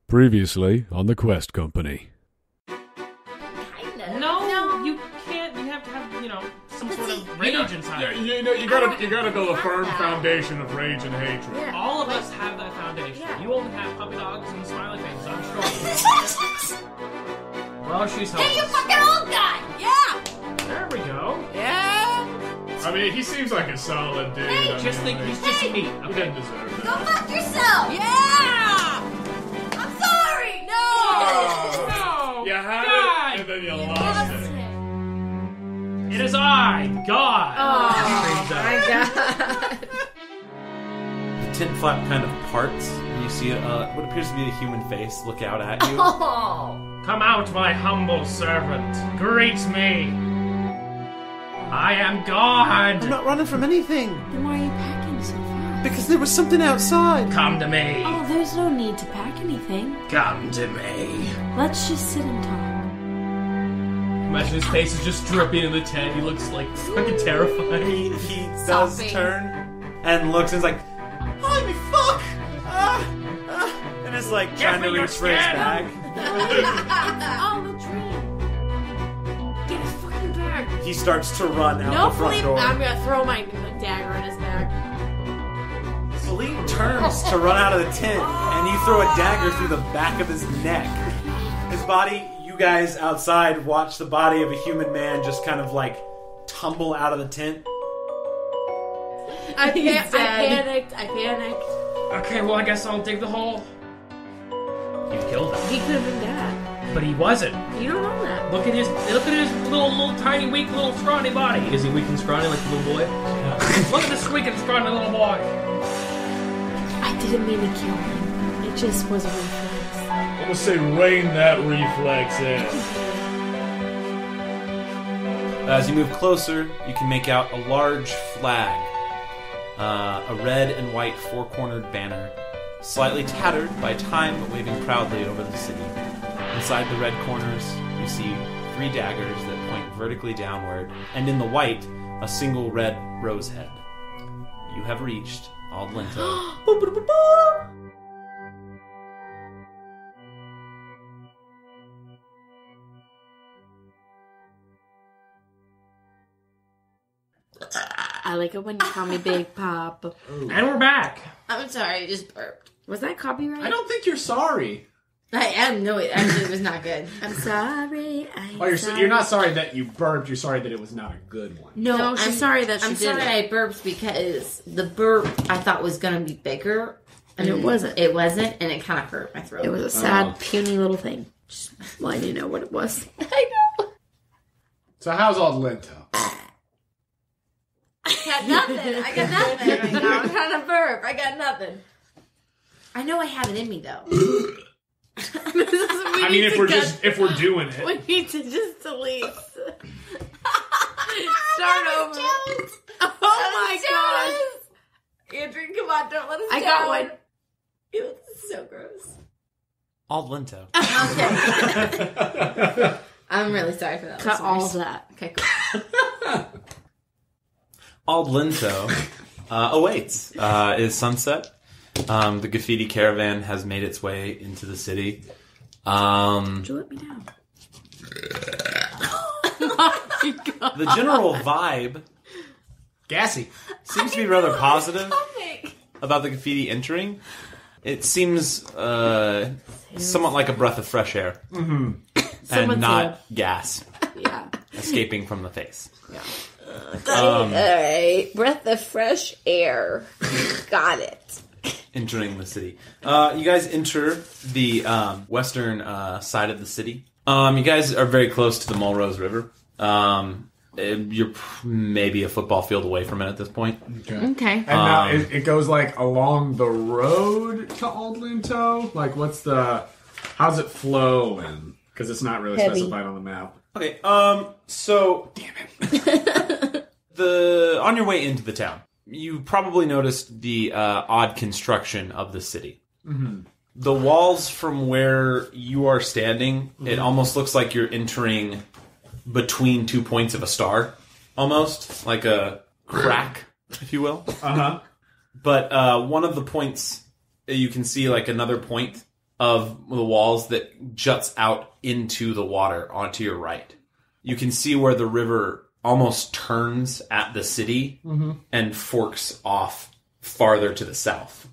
Previously on the Quest Company. No, you can't. You have to have, some sort of rage inside. You gotta build a firm foundation of rage and hatred. Yeah. All of us have that foundation. Yeah. You only have puppy dogs and smiley faces, I'm sure. Well, she's helpless. Hey, you fucking old guy! Yeah! There we go. Yeah! I mean, he seems like a solid dude. Hey, I just mean, think he's just me. He Okay. didn't deserve Go that. fuck yourself! Yeah! I'm sorry! No! No! You had God! it, and then you You lost lost it. it. It is I, God! Oh, Screams out. my God. The tint flap kind of parts, and you see what appears to be a human face look out at you. Oh! Come out, my humble servant. Greet me. I am God. I'm not running from anything, Then why are you packing so fast? because there was something outside. Come to me. Oh, there's no need to pack anything. Come to me. Let's just sit and talk. Imagine his face is just dripping in the tent. He looks like fucking terrified. He does Sopping. turn and looks and is like, "Holy fuck!" And is like trying to me your reach for his skin. bag. Oh, the dream. Get his fucking bag. He starts to run out No, the front Felipe, door. I'm gonna throw my dagger in his bag. Felipe turns to run out of the tent, and you throw a dagger through the back of his neck. His body, you guys outside watch the body of a human man just kind of like tumble out of the tent. I He's panicked. Okay, well, I guess I'll dig the hole. You killed him. He could have been dead. But he wasn't. You don't know that. Look at his little tiny, weak, little scrawny body. Is he weak and scrawny like the little boy? Look at this weak and scrawny little boy. I didn't mean to kill him. It just was a reflex. I'm gonna say rein that reflex in. As you move closer, you can make out a large flag. A red and white four-cornered banner, slightly tattered by time but waving proudly over the city. Inside the red corners, you see 3 daggers that point vertically downward, and in the white, a single red rose head. You have reached Ald Lento. I like it when you call me Big Pop. And we're back. I'm sorry, I just burped. Was that copyright? I don't think you're sorry. I am. No, it actually was not good. I'm sorry. You're not sorry that you burped. You're sorry that it was not a good one. No, I'm sorry that she I'm did sorry it. I burped because the burp I thought was going to be bigger. And it wasn't. It wasn't, and it kind of hurt my throat. It was a sad, puny little thing. Just letting you know what it was. I know. So how's Ald Lento? I got nothing. I got nothing right now. I'm trying to burp. I got nothing. I know I have it in me though. I mean, if we're doing it. We need to just delete. Start over. Oh my gosh. Andrew, come on, don't let us I down. got one. It was so gross. Ald Lento. Okay. I'm really sorry for that. Cut all of listeners. that. Okay, cool. Ald Lento awaits. It's sunset. The Gafiti caravan has made its way into the city. Would you let me down? Oh my God. The general vibe Gassy. seems to be rather positive about the Gafiti entering. It seems somewhat like a breath of fresh air. Mm-hmm. Someone And not gas Yeah. escaping from the face. Yeah. Alright, breath of fresh air. Got it. Entering the city. You guys enter the western side of the city. You guys are very close to the Mulrose River. You're maybe a football field away from it at this point. Okay. And now it goes like along the road to Ald Lento? Like how's it flow? Because it's not really Heavy. specified on the map. Okay, so damn it. On your way into the town, you probably noticed the odd construction of the city. Mm-hmm. The walls from where you are standing, it almost looks like you're entering between 2 points of a star, almost like a crack, if you will. Uh-huh. But one of the points, you can see like another point of the walls that juts out into the water onto your right. You can see where the river almost turns at the city and forks off farther to the south.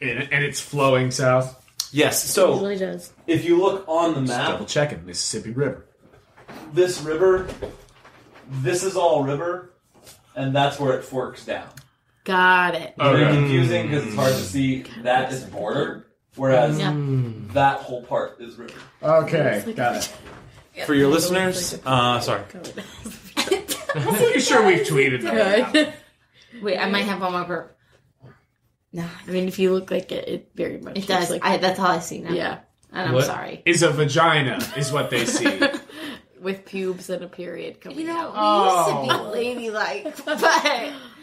And it's flowing south. Yes, It so really does. if you look on the Just map, double checking Mississippi River. this river, this is all river, and that's where it forks down. Got it. It's very Okay. confusing because it's hard to see that is border, whereas Yeah. that whole part is river. Okay, got it. For your listeners, sorry. I'm pretty sure we've tweeted that. Good. Wait, I might have one more burp. No, I mean, if you look like it very much it does. looks That's all I see now. yeah, And I'm What? sorry. Is a vagina, is what they see. with pubes and a period coming You know, out. we used to be ladylike, but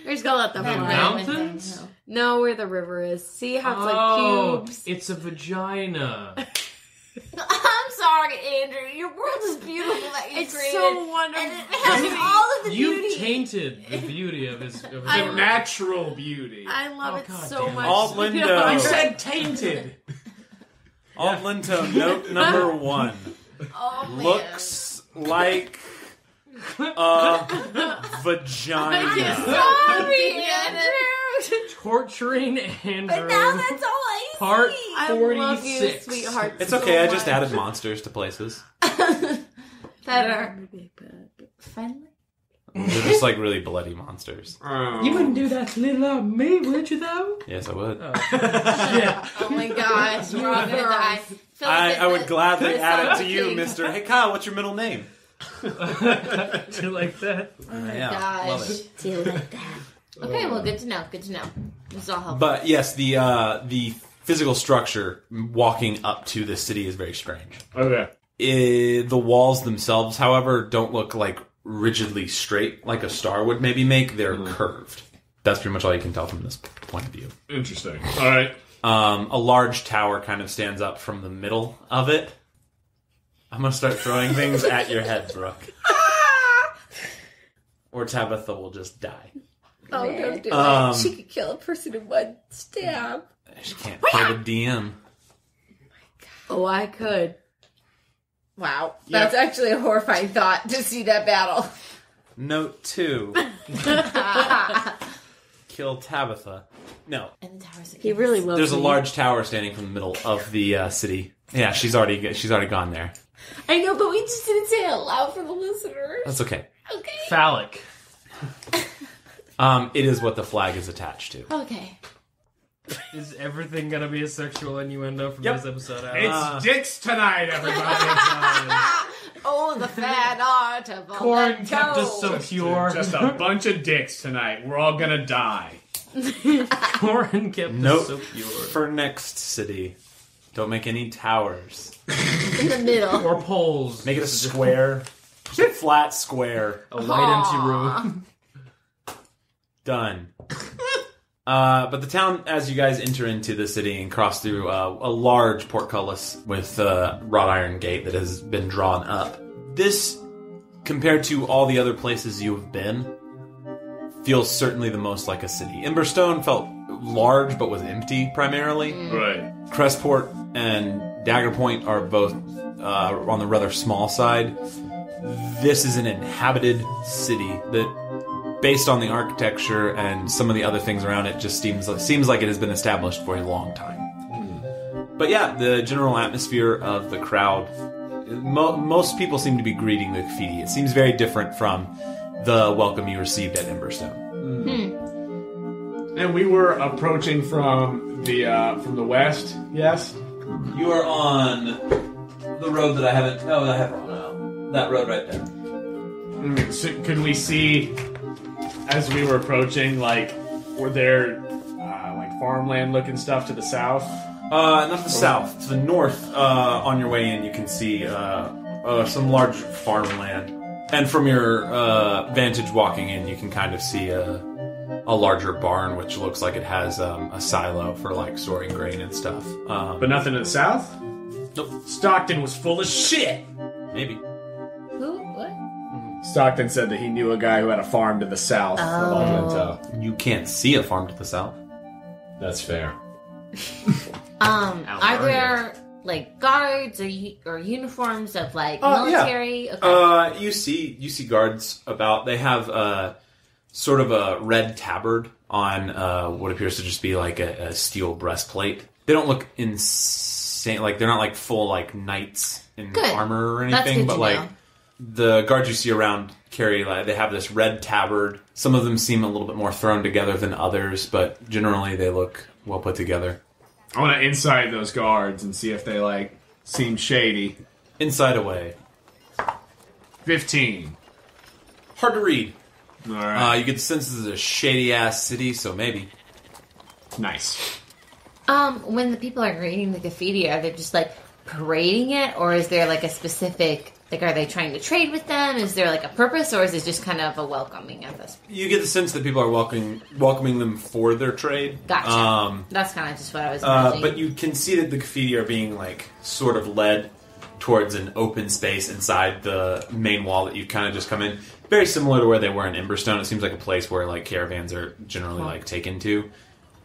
We're just gonna let them The fly. mountains? No, where the river is. See how it's Oh, like pubes? it's a vagina. I'm sorry, Andrew. Your world is beautiful that you It's created. so wonderful. And it has all of the You beauty. tainted the beauty of his. Of his I- The natural beauty. I love Oh, it God so damn it. much. Ald Lento. Yeah. You said tainted. Ald Lento, note number 1. Oh, man. Looks like a vagina. Sorry, Andrew. Torturing Andrew. But now that's all I Part see. I love you, 46. sweetheart. It's so okay, I just much. added monsters to places. That are friendly. They're just like really bloody monsters. You wouldn't do that to little old me, would you, though? Yes, I would. Oh my gosh, we're all gonna die. I would gladly add it to you, Mr. Hey, Kyle, what's your middle name? Do you like that? Yeah, love it. Do you like that? Okay, well, good to know. Good to know. This is all helpful. But yes, the physical structure walking up to the city is very strange. Okay. The walls themselves, however, don't look like rigidly straight like a star would maybe make. They're curved. That's pretty much all you can tell from this point of view. Interesting. All right. A large tower kind of stands up from the middle of it. I'm going to start throwing things at your head, Brooke. Or Tabitha will just die. Oh, don't do Um, it. She could kill a person in one stab. She can't kill the DM. Oh, I could. Wow. Yep. That's actually a horrifying thought to see that battle. Note 2. Kill Tabitha. No. And the towers He really loves There's a me. large tower standing from the middle of the city. Yeah, she's already gone there. I know, but we just didn't say it out loud for the listeners. That's okay. Okay. Phallic. It is what the flag is attached to. Okay. Is everything gonna be a sexual innuendo from Yep. this episode out? It's dicks tonight, everybody. Oh, the fad art of all Corn that kept us toe. so pure. Just a bunch of dicks tonight. We're all gonna die. Corn kept Nope. us so pure. For next city, don't make any towers. In the middle. Or poles. Make it a square. Just a flat square. A white empty room. Done. But the town, as you guys enter into the city and cross through a large portcullis with a wrought iron gate that has been drawn up, this, compared to all the other places you have been, feels certainly the most like a city. Emberstone felt large but was empty primarily. Right. Crestport and Dagger Point are both on the rather small side. This is an inhabited city that, based on the architecture and some of the other things around it, just seems like it has been established for a long time. But yeah, the general atmosphere of the crowd, most people seem to be greeting the Gafiti. It seems very different from the welcome you received at Emberstone. And we were approaching from the west. Yes. You are on the road that I haven't... Oh, I have wrong. That road right there. So could we see, as we were approaching, like, were there like farmland looking stuff to the south? Not to the south. To the north, on your way in, you can see some large farmland. And from your vantage walking in, you can kind of see a larger barn, which looks like it has a silo for, like, storing grain and stuff. But nothing to the south? Nope. Stockton was full of shit! Maybe. Who? What? Stockton said that he knew a guy who had a farm to the south of Ald Lento. You can't see a farm to the south. That's fair. Are there like guards or uniforms of like military? Yeah. Okay. You see guards about. They have sort of a red tabard on what appears to just be like a steel breastplate. They don't look insane. Like they're not like full like knights in armor or anything. But like the guards you see around carry like they have this red tabard. Some of them seem a little bit more thrown together than others, but generally they look well put together. I want to inside those guards and see if they, like, seem shady. Inside away. 15. Hard to read. All right. You get the sense this is a shady-ass city, so maybe. Nice. When the people are reading the graffiti, are they just, like, parading it? Or is there, like, a specific... Like, are they trying to trade with them? Is there, like, a purpose? Or is it just kind of a welcoming of this? You get the sense that people are welcoming them for their trade. Gotcha. That's kind of just what I was imagining. But you can see that the graffiti are being, like, sort of led towards an open space inside the main wall that you kind of just come in. Very similar to where they were in Emberstone. It seems like a place where, like, caravans are generally, like, taken to.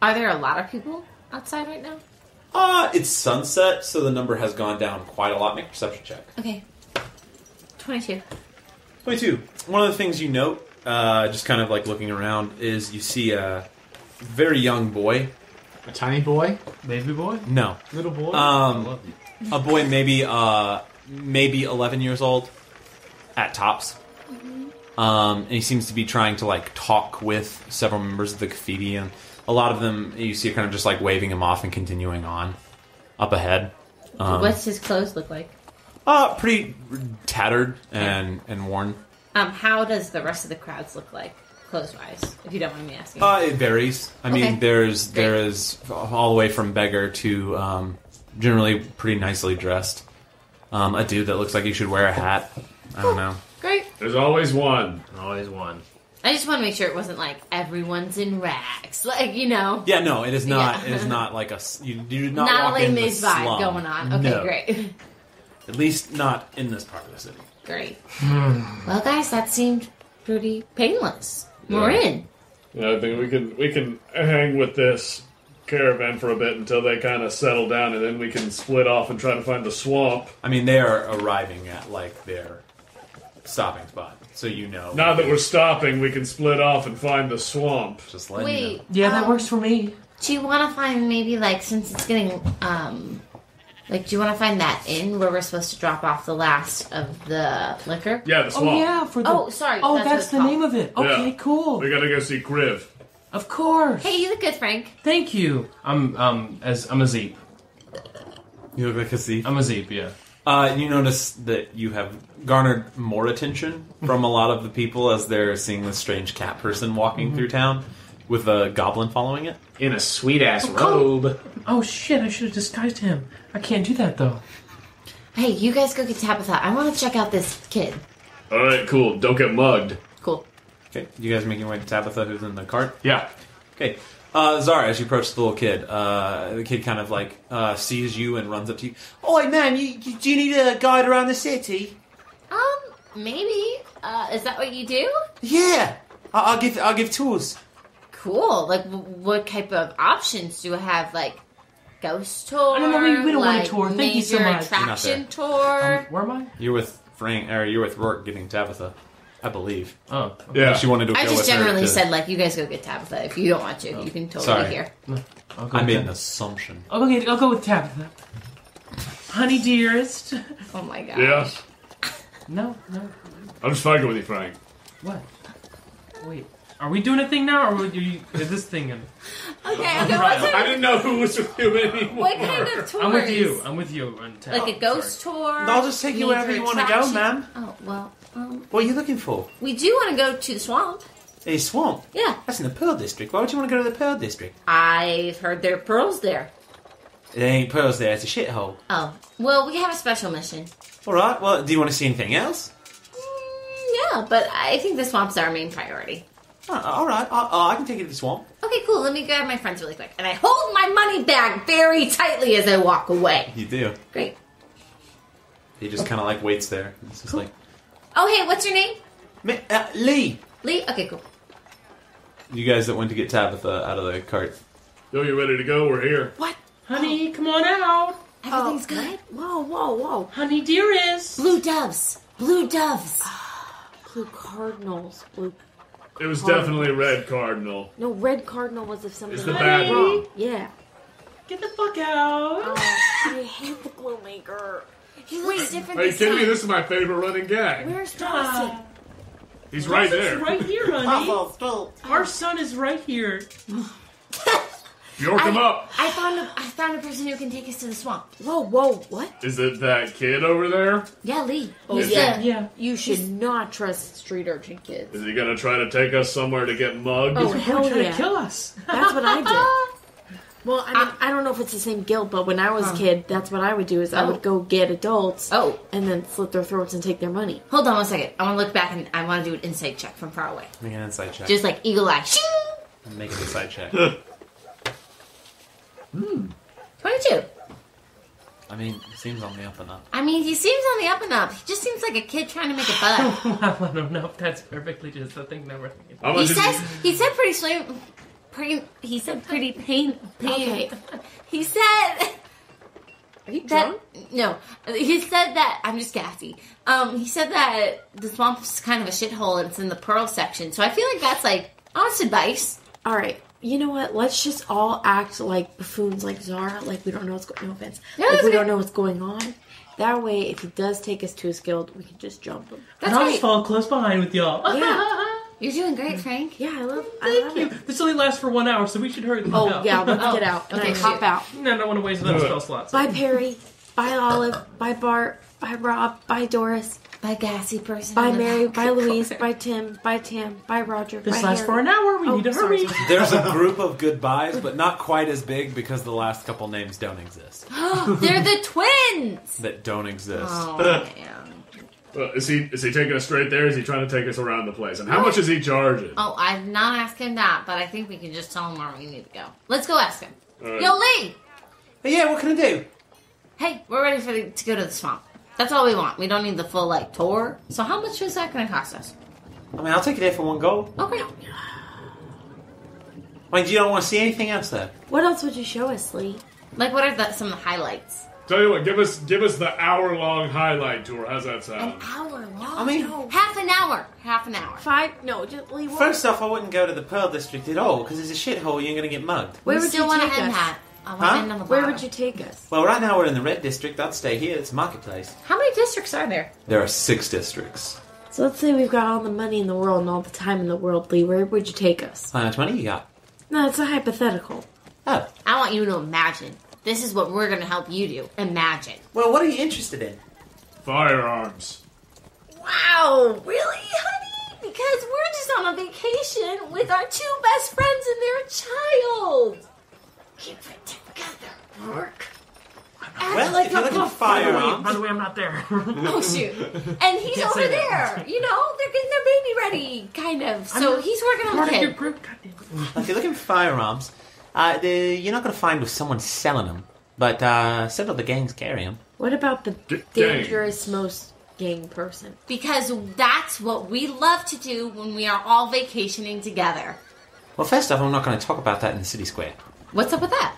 Are there a lot of people outside right now? It's sunset, so the number has gone down quite a lot. Make a perception check. Okay. 22. 22. One of the things you note, just kind of like looking around, is you see a very young boy. A tiny boy? Baby boy? No. Little boy? A boy maybe 11 years old at tops. And he seems to be trying to like talk with several members of the graffiti, and a lot of them you see kind of just like waving him off and continuing on up ahead. What's his clothes look like? Pretty tattered and worn. How does the rest of the crowds look like, clothes-wise, if you don't mind me asking? It varies. I mean, there is all the way from beggar to generally pretty nicely dressed. A dude that looks like he should wear a hat. I don't know. Great. There's always one. Always one. I just want to make sure it wasn't like everyone's in rags, like you know. Yeah, no, it is not. Yeah. It is not like you do not Not walk a in the Les vibe slum. going on. Okay, No. great. At least not in this part of the city. Great. Well, guys, that seemed pretty painless. We're in. Yeah, I think we can hang with this caravan for a bit until they kind of settle down, and then we can split off and try to find the swamp. I mean, they are arriving at like their stopping spot, so you know. Now that we're stopping, we can split off and find the swamp. Just letting you know. Wait. Yeah, that works for me. Do you want to find maybe like since it's getting like do you want to find that inn where we're supposed to drop off the last of the liquor? Yeah, the swamp. Oh, yeah, for the... Oh, sorry. Oh, that's that's what it's the called. name of it. Okay, Yeah. cool. We gotta go see Kriv. Of course. Hey, you look good, Frank. Thank you. I'm a Zeep. You look like a thief. I'm a Zeep, yeah. You notice that you have garnered more attention from a lot of the people as they're seeing this strange cat person walking through town with a goblin following it. In a sweet-ass robe. Oh, shit, I should have disguised him. I can't do that, though. Hey, you guys go get Tabitha. I want to check out this kid. Alright, cool. Don't get mugged. Cool. Okay, you guys making your way to Tabitha, who's in the cart? Yeah. Okay. Zara, as you approach the little kid, the kid kind of like sees you and runs up to you. Oi, man, do you need a guide around the city? Maybe. Is that what you do? Yeah, I'll give tours. Cool. Like, what type of options do I have? Like, ghost tour? No, we don't want a like, tour. Thank you so major much. attraction tour? Where am I? You're with you're with Roarke getting Tabitha, I believe. Oh. Yeah. She wanted to I go just with her generally to- said, like, you guys go get Tabitha. If you don't want to, you can totally Sorry. hear. I'll go I with made an Tab- assumption. I'll go with Tabitha. Honey dearest. Oh my gosh. Yeah. No. I'm just fucking with you, Frank. What? Wait. Are we doing a thing now, or is this thing in? Okay, I didn't know who was with you anymore. what kind of tours? I'm with you. Like a ghost tour? I'll just take you wherever major you want to go, attraction? man. Oh, well, What are you looking for? we do want to go to the swamp. A swamp. Yeah. That's in the Pearl District. Why would you want to go to the Pearl District? I've heard there are pearls there. There ain't pearls there. It's a shithole. Oh, well, we have a special mission. All right. Well, do you want to see anything else? Yeah, but I think the swamp's our main priority. All right. I can take you to the swamp. Okay, cool. Let me grab my friends really quick. And I hold my money bag very tightly as I walk away. You do. Great. He just kind of like waits there. It's just like, Oh, hey, what's your name? Lee. Lee? Okay, cool. you guys that went to get Tabitha out of the cart. Yo, you ready to go? We're here. What? Honey, come on out. Everything's good. Whoa. Honey, dearest. Blue doves. Blue doves. Blue cardinals. Blue. It was definitely red cardinal. No, red cardinal was if something It's the went bad wrong. one. Yeah. Get the fuck out. Oh, I hate the glue maker. He looks different Are you this kidding me? time. This is my favorite running gag. Where's Dawson? He's right Dawson's there. right here, honey. Our son is right here. York him up. I found a person who can take us to the swamp. Whoa, what? Is it that kid over there? Yeah, Lee. Oh, He's yeah. the- Yeah. You should not trust street urchin kids. Is he gonna try to take us somewhere to get mugged? Oh, hell Trying yeah. to kill us. That's what I did. Well, I mean, I don't know if it's the same guild, but when I was a kid, that's what I would do, is I would go get adults Oh. and then slit their throats and take their money. Hold on one second. I want to look back and I want to do an insight check from far away. Make an insight check. Just like eagle eye. Shing! Make an insight check. 22. I mean, it seems on the up and up. I mean, he seems on the up and up. He just seems like a kid trying to make a buck. I don't know if that's perfectly just the thing that we're thinking. How He much is said pretty slim. He said pretty pain. Okay. He said Are you that drunk? no. He said that I'm just gassy. He said that the swamp's kind of a shithole and it's in the pearl section. So I feel like that's like honest advice. All right. You know what? Let's just all act like buffoons, like Zara. Like we don't know what's going. No offense. No, Like that's we okay. don't know what's going on. That way, if he does take us to his guild, we can just jump him. And I'll just follow close behind with y'all. Yeah. You're doing great, Frank. Yeah, I love Thank you. it. This only lasts for 1 hour, so we should hurry the fuck Oh up. yeah, let's get out. And okay, I hop shoot. out. No, I don't want to waste another spell slot. Bye, Perry. Bye, Olive. Bye, Bart. Bye, Rob. Bye, Doris. By gassy person. Bye, in the Mary. back. Bye, Louise. Bye, Tim. Bye, Tam. Bye, Roger. This bye, lasts Harry. for an hour. We Oh, need to sorry, hurry. sorry. There's a group of goodbyes, but not quite as big because the last couple names don't exist. They're the twins. That don't exist. Oh man. Is he taking us straight there? Or is he trying to take us around the place? And how much is he charging? Oh, I've not asked him that, but I think we can just tell him where we need to go. Let's go ask him. All right. Yo, Lee. But yeah, what can I do? Hey, we're ready to go to the swamp. That's all we want. We don't need the full tour. So how much is that going to cost us? I mean, I'll take it there for one go. Okay. I mean, you don't want to see anything else though? What else would you show us, Lee? Like, what are some of the highlights? Tell you what, give us the hour-long highlight tour. How's that An sound? hour long. I mean, half an hour. Half an hour. 5? No, just Lee. first off, I wouldn't go to the Pearl District at all because it's a shithole. You're going to get mugged. Where we would still you want take to end us? that. I want Huh? to end on the Where bottom. would you take us? Well, right now we're in the Red District. I'd stay here. It's a marketplace. How many districts are there? There are 6 districts. So let's say we've got all the money in the world and all the time in the world, Lee. Where would you take us? How much money you got? No, it's a hypothetical. Oh. I want you to imagine. This is what we're going to help you do. Imagine. Well, what are you interested in? Firearms. Wow, really, honey? Because we're just on a vacation with our 2 best friends and their child. Keep it together, Roarke. Well, if you're looking for firearms... By the way, I'm not there. Oh, shoot. And he's Can't over say that. there. You know, they're getting their baby ready, kind of. So he's working on the Part of your kid. group. Goddamn. If you're looking for firearms, you're not going to find with someone selling them. But several of the gangs carry them. What about the Gang. dangerous most gang person? Because that's what we love to do when we are all vacationing together. Well, first off, I'm not going to talk about that in the city square. What's up with that?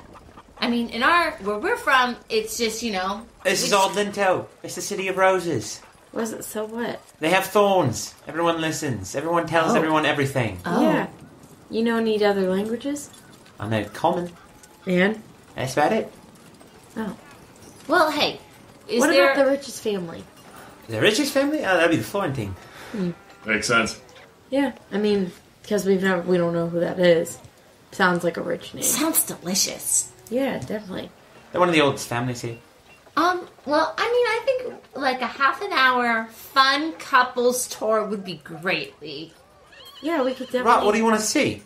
I mean, where we're from, it's just, This is Ald Lento. It's the city of roses. Was it so what? They have thorns. Everyone listens. Everyone tells everyone everything. Oh. Yeah. You don't need other languages? I know common. And? That's about it. Oh. Well, hey, What about the richest family? The richest family? Oh, that'd be the Florentine. Makes sense. Yeah. I mean, because we don't know who that is. Sounds like a rich name. Sounds delicious. Yeah, definitely. They're one of the oldest families here. Well, I think like a half an hour fun couples tour would be great, Lee. Yeah, we could definitely. Right, what do you want to see?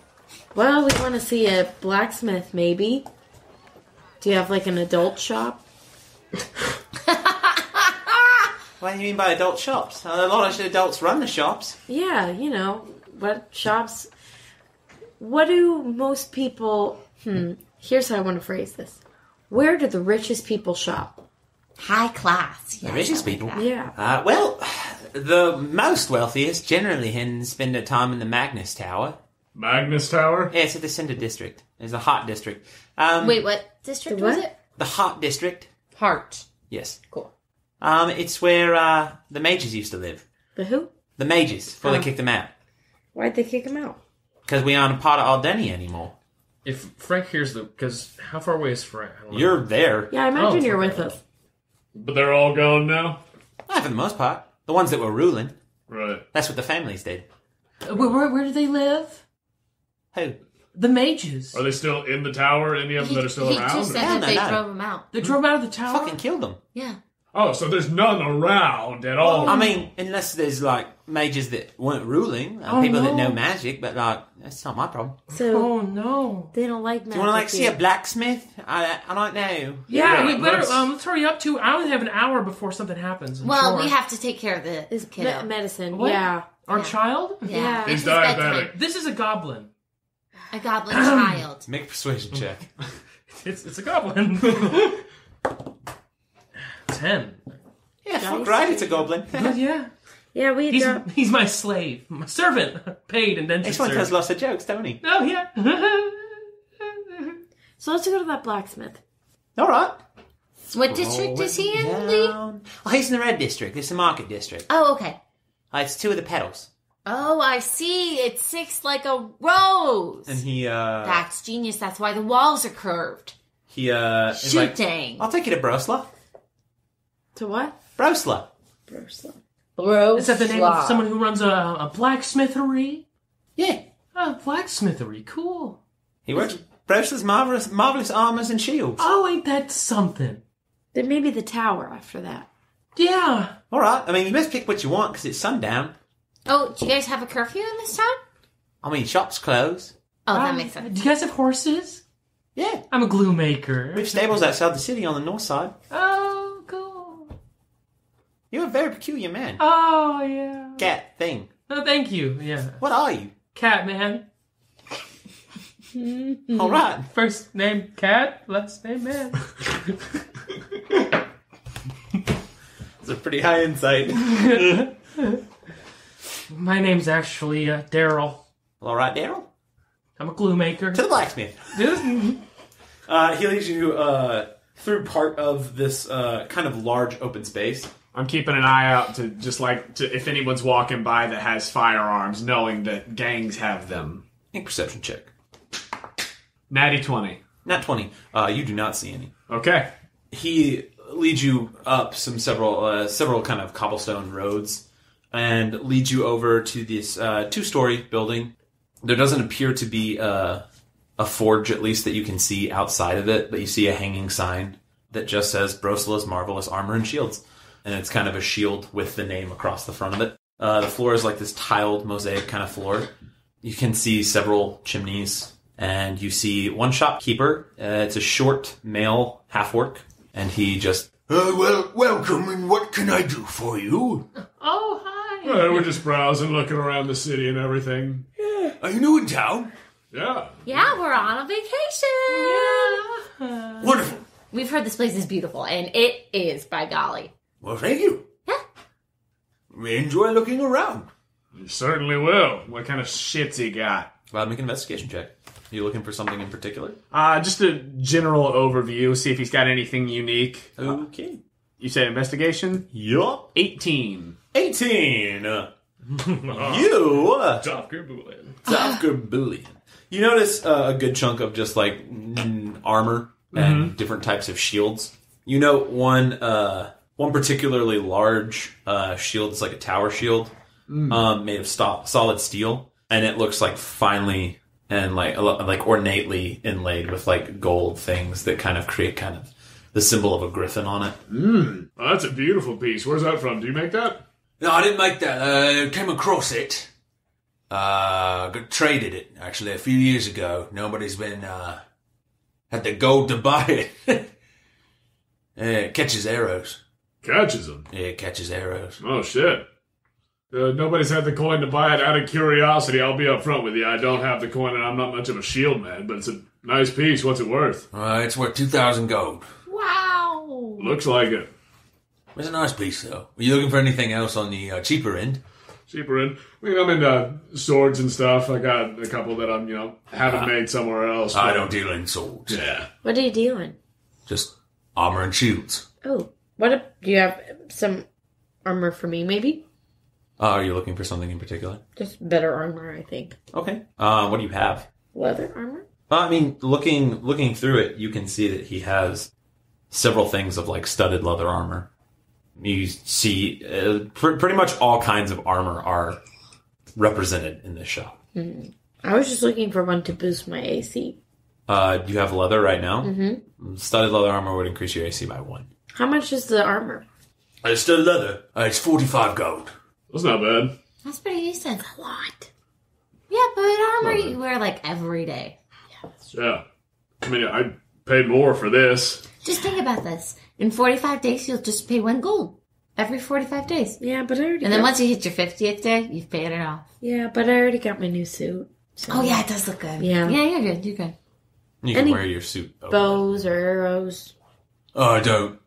Well, we want to see a blacksmith, maybe. Do you have like an adult shop? What do you mean by adult shops? A lot of adults run the shops. Yeah, what shops? What do most people? Here's how I want to phrase this. Where do the richest people shop? High class. The richest people? Yeah. Well, the most wealthiest generally spend their time in the Magnus Tower. Magnus Tower? Yeah, it's at the Cinder District. It's a hot district. Wait, what district The was what? it? The Heart District. Heart. Yes. Cool. It's where the mages used to live. The who? The mages, before they kicked them out. Why'd they kick him out? Because we aren't a part of Aldeni anymore. If Frank hears because how far away is Frank? I don't know. You're there. Yeah, I imagine you're okay. with us. But they're all gone now? For the most part. The ones that were ruling. Right. That's what the families did. Where do they live? Who? The mages. Are they still in the tower? Any of them that are still he around? just said Hell that they no. drove him out. They drove out of the tower? Fucking killed them. Yeah. Oh, so there's none around at all. I mean, unless there's, like, mages that weren't ruling, and people that know magic, but, like, that's not my problem. So Oh, no. they don't like magic. Do you want to, like, see a here. blacksmith? I don't know. Yeah, we better, let's- let's hurry up, too. I only have an hour before something happens. I'm Well, sure. we have to take care of the It's kiddo. medicine. What? Yeah. Our Yeah. child? Yeah. It's He's his bedtime. diabetic. This is a goblin. A goblin child. Make a persuasion check. It's a goblin. 10. Yeah, fuck right, it's a goblin. Oh, yeah. Yeah, we don't. He's my slave. My servant. Paid and then This one tells lots of jokes, don't he? Oh, yeah. So let's go to that blacksmith. All right. What district is he in, Lee? Oh, he's in the red district. It's the market district. Oh, okay. It's two of the petals. Oh, I see. It's 6 like a rose. And he, That's genius. That's why the walls are curved. is like, Shooting. I'll take you to Brosla. To what? Brosla. Bro. Is that the name of someone who runs a blacksmithery? Yeah. Oh, blacksmithery. Cool. He works Brosla's marvelous armors and shields. Oh, ain't that something? Then maybe the tower after that. Yeah. All right. I mean, you best pick what you want because it's sundown. Oh, do you guys have a curfew in this town? I mean, shops close. Oh, that makes sense. Do you guys have horses? Yeah. I'm a glue maker. We have stables outside the city on the north side. Oh, cool. You're a very peculiar man. Oh, yeah. Cat thing. Oh, thank you. Yeah. What are you? Cat man. All right. First name cat, last name man. It's a pretty high insight. My name's actually Daryl. All right, Daryl. I'm a glue maker. To the blacksmith. He leads you through part of this kind of large open space. I'm keeping an eye out to if anyone's walking by that has firearms, knowing that gangs have them. Make a perception check. Natty 20. Not 20. You do not see any. Okay. He leads you up several kind of cobblestone roads and leads you over to this 2-story building. There doesn't appear to be a forge, at least that you can see outside of it, but you see a hanging sign that just says Brosla's Marvelous Armor and Shields. And it's kind of a shield with the name across the front of it. The floor is like this tiled mosaic kind of floor. You can see several chimneys, and you see one shopkeeper. It's a short male half-orc, and he just... welcome, and what can I do for you? Oh, hi. We're just browsing, looking around the city and everything. Are you new in town? Yeah. Yeah, we're on a vacation. Yeah. Wonderful. We've heard this place is beautiful, and it is, by golly. Well, thank you. Yeah. We enjoy looking around. You certainly will. What kind of shit's he got? Make an investigation check. Are you looking for something in particular? Just a general overview, see if he's got anything unique. Okay. You said investigation? Yup. 18. 18. You... Dagger Boolean. Dagger Boolean. You notice a good chunk of just like armor and different types of shields. You note one particularly large shield. It's like a tower shield made of solid steel, and it looks like finely and like ornately inlaid with like gold things that kind of create kind of the symbol of a griffin on it. Oh, that's a beautiful piece. Where's that from? Do you make that? No, I didn't make that. I came across it. Traded it, actually, a few years ago. Nobody's been, had the gold to buy it. It catches arrows. Catches them. Yeah, it catches arrows. Oh, shit. Nobody's had the coin to buy it. Out of curiosity, I'll be up front with you. I don't have the coin, and I'm not much of a shield man, but it's a nice piece. What's it worth? It's worth 2,000 gold. Wow. Looks like it. It's a nice piece, though. Are you looking for anything else on the cheaper end? Cheaper in. I mean, I'm into swords and stuff. I got a couple that I'm, haven't made somewhere else. I but- don't deal in swords. Yeah. What are you doing? Just armor and shields. Oh, do you have some armor for me, maybe? Are you looking for something in particular? Just better armor, I think. Okay. What do you have? Leather armor? I mean, looking through it, you can see that he has several things of, like, studded leather armor. You see pretty much all kinds of armor are represented in this shop. I was just looking for one to boost my AC. You have leather right now? Mm-hmm. Studded leather armor would increase your AC by 1. How much is the armor? Studded leather. It's 45 gold. That's not bad. That's pretty decent. A lot. Yeah, but armor you wear like every day. Yeah. I mean, I paid more for this. Just think about this. In 45 days, you'll just pay 1 gold. Every 45 days. Yeah, but I already And then once you hit your 50th day, you've paid it off. Yeah, but I already got my new suit. So. Oh, yeah, it does look good. Yeah. Yeah, you're good. You're good. You can wear your suit over bows or arrows. Oh, I don't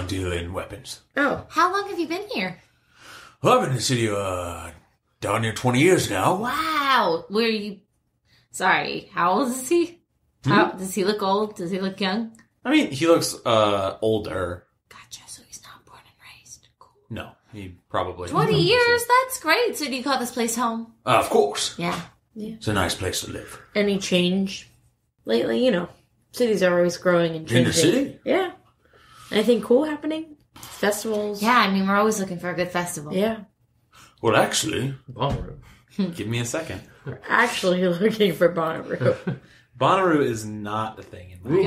deal in weapons. Oh. How long have you been here? Well, I've been in the city, down near 20 years now. Wow. Where are you... Sorry, how old is he? How, does he look old? Does he look young? I mean, he looks older. Gotcha, so he's not born and raised. Cool. No, he probably... 20 years? That's great. So do you call this place home? Of course. Yeah. It's a nice place to live. Any change lately? You know, cities are always growing and changing. In the city? Yeah. Anything cool happening? Festivals? Yeah, I mean, we're always looking for a good festival. Yeah. Well, actually... Bonnaroo. Give me a second. We're actually looking for Bonnaroo. Bonnaroo is not a thing in my You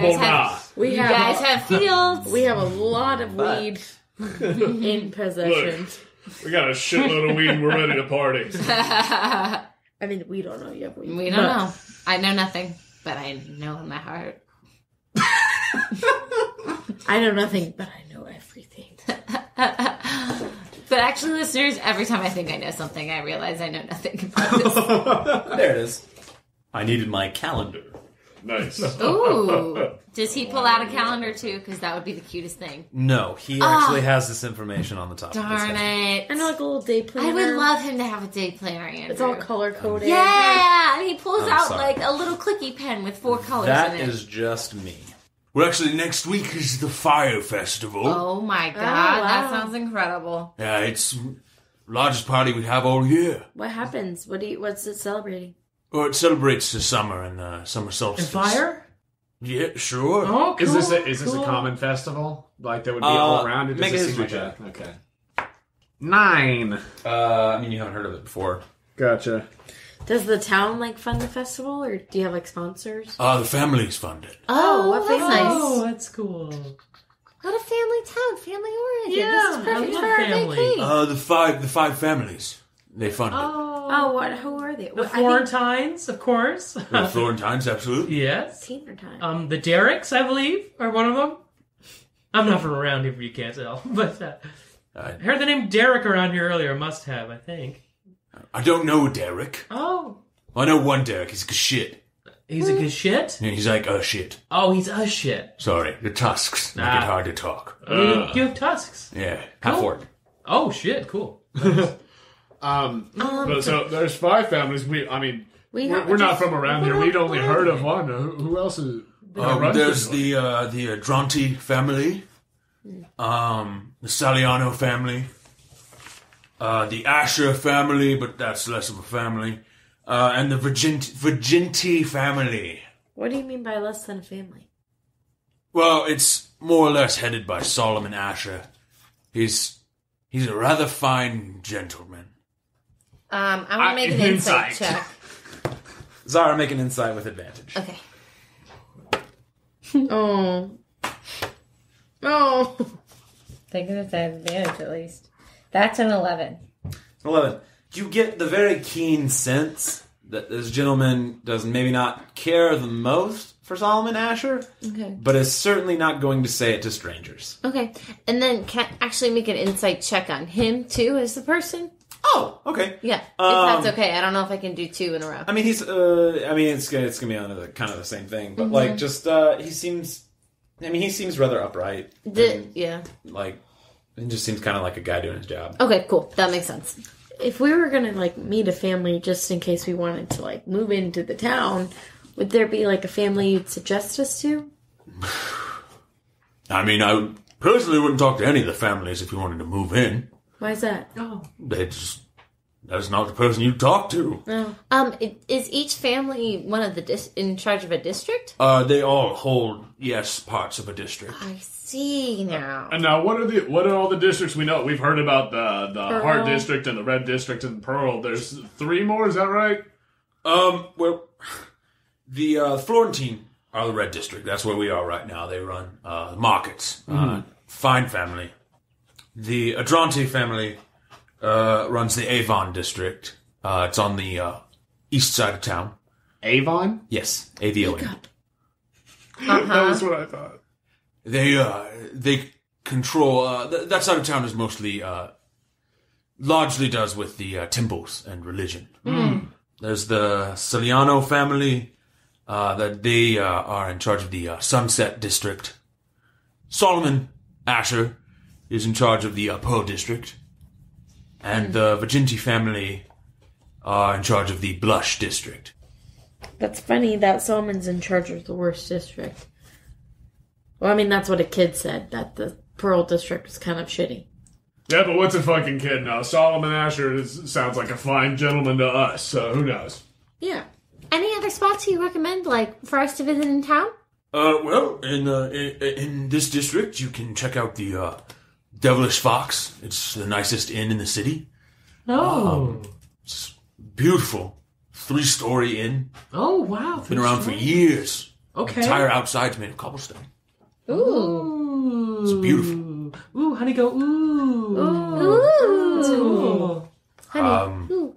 guys have fields. We have a lot of weed in possession. Look, we got a shitload of weed and we're ready to party. I mean, we don't know you have weed. We don't know. I know nothing, but I know in my heart. I know nothing, but I know everything. But actually, listeners, every time I think I know something, I realize I know nothing about this. There it is. I needed my calendar. Nice. Ooh. Does he pull out a calendar, too? Because that would be the cutest thing. No, he actually has this information on the top of his Darn head. it. I know, like a little day planner. I would love him to have a day planner, Andrew. It's all color-coded. Yeah, and he pulls I'm out, sorry. like, a little clicky pen with 4 colors That in it. is just me. Well, actually, next week is the Fire Festival. Oh, my God. wow. That sounds incredible. Yeah, it's the largest party we have all year. What happens? What's it celebrating? Well, it celebrates the summer and the summer solstice. And fire? Yeah, sure. Oh, cool. Is this a common festival? Like, that would be all around? It make a doesn't seem history like okay. 9. I mean, you haven't heard of it before. Gotcha. Does the town, like, fund the festival, or do you have, like, sponsors? The family's funded. Oh, what that's family? nice. Oh, that's cool. What a family town, family oriented. Yeah, This is perfect I love for our family. vacation. The five families. They fund it. Oh, who are they? The Florentines, of course. The Florentines, absolutely. Yes. Teen time. The Derricks, I believe, are one of them. I'm not from around here, if you can't tell. But I heard the name Derrick around here earlier. Must have, I think. I don't know Derek. Oh. I know one Derek. He's a shit. He's a good shit? Yeah, he's like shit. Oh, he's a shit. Sorry, the tusks make it hard to talk. You have tusks. Yeah. Half orc. Oh, shit. Cool. But so there's 5 families. We're not from around here. We'd only heard of one. Who else is? There's the Dronti family, the Saliano family, the Asher family, but that's less of a family, and the Virginti family. What do you mean by less than a family? Well, it's more or less headed by Solomon Asher. He's a rather fine gentleman. I want to make an insight check. Zara, make an insight with advantage. Okay. Oh. Thank goodness I have advantage at least. That's an 11. 11. You get the very keen sense that this gentleman does maybe not care the most for Solomon Asher, Okay. but is certainly not going to say it to strangers. Okay. And then can I actually make an insight check on him too as the person? Oh, okay. Yeah. If that's okay. I don't know if I can do 2 in a row. I mean, it's gonna be on kind of the same thing, but like, just he seems rather upright. Yeah. Like, he just seems kind of like a guy doing his job. Okay, cool. That makes sense. If we were gonna, like, meet a family just in case we wanted to, like, move into the town, would there be, like, a family you'd suggest us to? I mean, I personally wouldn't talk to any of the families if you wanted to move in. Why is that? Oh. That's not the person you talk to. No. Is each family one of the in charge of a district? They all hold, parts of a district. I see now. And now, what are all the districts we know? We've heard about the Heart District and the Red District and Pearl. There's 3 more, is that right? Well, the Florentine are the Red District. That's where we are right now. They run markets. Fine family. The Adrante family runs the Avon District. It's on the east side of town. Avon? Yes, AVON. That was what I thought. They control that side of town is mostly largely does with the temples and religion. There's the Celiano family that they are in charge of the Sunset District. Solomon Asher is in charge of the Pearl District. And the Vigenti family are in charge of the Blush District. That's funny that Solomon's in charge of the worst district. Well, I mean, that's what a kid said, that the Pearl District is kind of shitty. Yeah, but what's a fucking kid now? Solomon Asher sounds like a fine gentleman to us, so who knows? Yeah. Any other spots you recommend, like, for us to visit in town? Well, in this district, you can check out the Devilish Fox. It's the nicest inn in the city. Oh. It's beautiful. 3-story inn. Oh, wow. Been around for years. Okay. Entire outside's made of cobblestone. Ooh. It's beautiful. Ooh, honey, go ooh. Ooh. Honey. Ooh.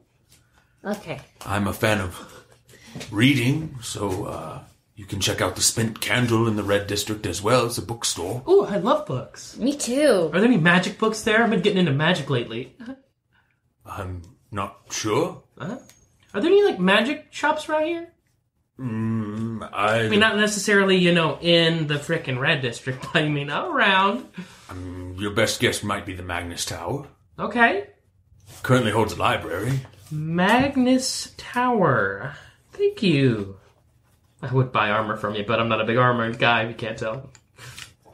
Okay. I'm a fan of reading, so you can check out the Spent Candle in the Red District as well. It's a bookstore. Ooh, I love books. Me too. Are there any magic books there? I've been getting into magic lately. I'm not sure. Are there any, like, magic shops around here? I mean, not necessarily, in the frickin' Red District, but I mean, around. Your best guess might be the Magnus Tower. Okay. Currently holds a library. Magnus Tower. Thank you. I would buy armor from you, but I'm not a big armor guy, if you can't tell.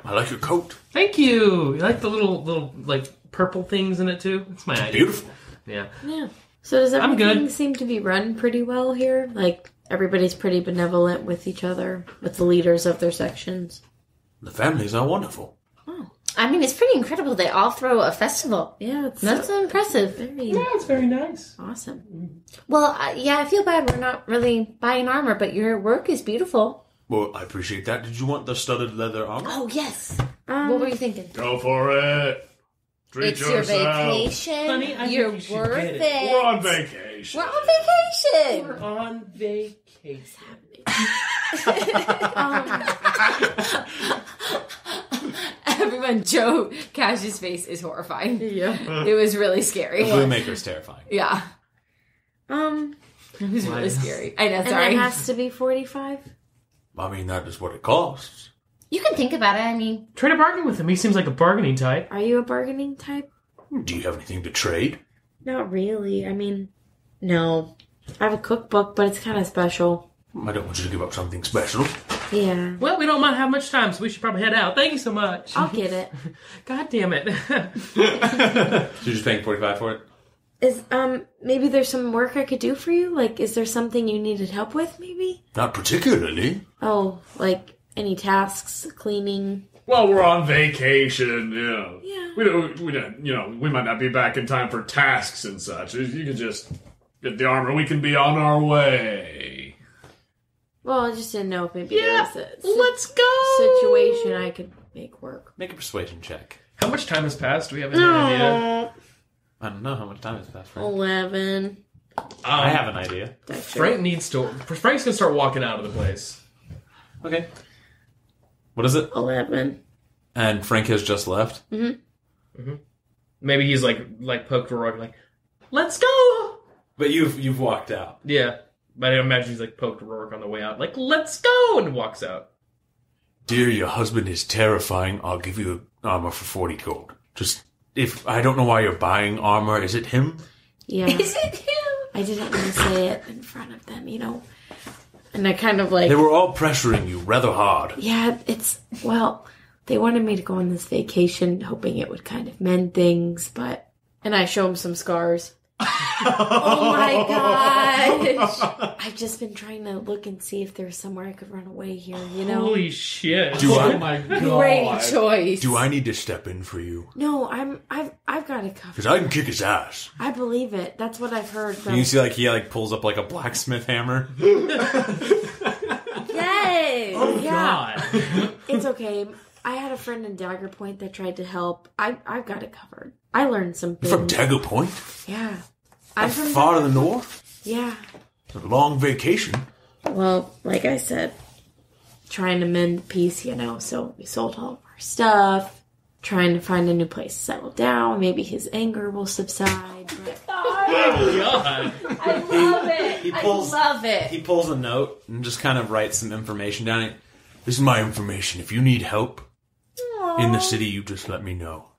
I like your coat. Thank you. You like the little like, purple things in it, too? That's my idea. Beautiful. Yeah. Yeah. So does everything I'm good. seem to be run pretty well here? Like, everybody's pretty benevolent with each other, with the leaders of their sections? The families are wonderful. Oh. I mean, it's pretty incredible. They all throw a festival. Yeah, That's impressive. Yeah, it's very nice. Awesome. Well, yeah, I feel bad we're not really buying armor, but your work is beautiful. Well, I appreciate that. Did you want the studded leather armor? Oh, yes. What were you thinking? Go for it. Treat It's yourself. your vacation. Honey, I You're think you should worth get it. it. We're on vacation. We're on vacation. We're on vacation. Everyone, Joe Cash's face is horrifying. Yeah. It was really scary. The Bluemaker's terrifying. Yeah. It was really scary. I know, And sorry. it has to be 45? I mean, that is what it costs. You can think about it. I mean, Try to bargain with him. He seems like a bargaining type. Are you a bargaining type? Do you have anything to trade? Not really. I mean, no. I have a cookbook, but it's kind of special. I don't want you to give up something special. Yeah. Well, we don't mind have much time, so we should probably head out. Thank you so much. I'll get it. God damn it. So you're just paying 45 for it? Is, maybe there's some work I could do for you? Like, is there something you needed help with, maybe? Not particularly. Oh, like, any tasks, cleaning? Well, we're on vacation, Yeah. We don't, we might not be back in time for tasks and such. You could just get the armor. We can be on our way. Well, I just didn't know if maybe there was a Let's go. situation I could make work. Make a persuasion check. How much time has passed? Do we have any idea? I don't know how much time has passed, Frank. 11. I have an idea. Frank needs to... Frank's gonna start walking out of the place. Okay. What is it? 11. And Frank has just left? Maybe he's like poked Roarke, like, let's go! But you've walked out. Yeah. But I imagine he's like poked Roarke on the way out, like, let's go! And walks out. Dear, your husband is terrifying. I'll give you armor for 40 gold. Just, if I don't know why you're buying armor. Is it him? Yeah. is it him? I didn't want to say it in front of them, And I kind of like... They were all pressuring you rather hard. Yeah, it's... Well, They wanted me to go on this vacation, hoping it would kind of mend things, but... And I show them some scars. Oh my gosh! I've just been trying to look and see if there's somewhere I could run away here, you know? Holy shit. Oh my god. Great choice. Do I need to step in for you? No, I've got it covered. Because I can kick his ass. I believe it. That's what I've heard from... You see, like, he, like, pulls up, like, a blacksmith hammer. Yes! Oh, yeah. God. It's okay. I had a friend in Dagger Point that tried to help. I've got it covered. I learned some things. From Dagger Point? Yeah. I'm from far in the north? Yeah. A long vacation. Well, like I said, trying to mend peace, you know, so we sold all of our stuff, trying to find a new place to settle down. Maybe his anger will subside. But... Oh, God. I love it. I love it. He pulls a note and just kind of writes some information down. This is my information. If you need help in the city, you just let me know.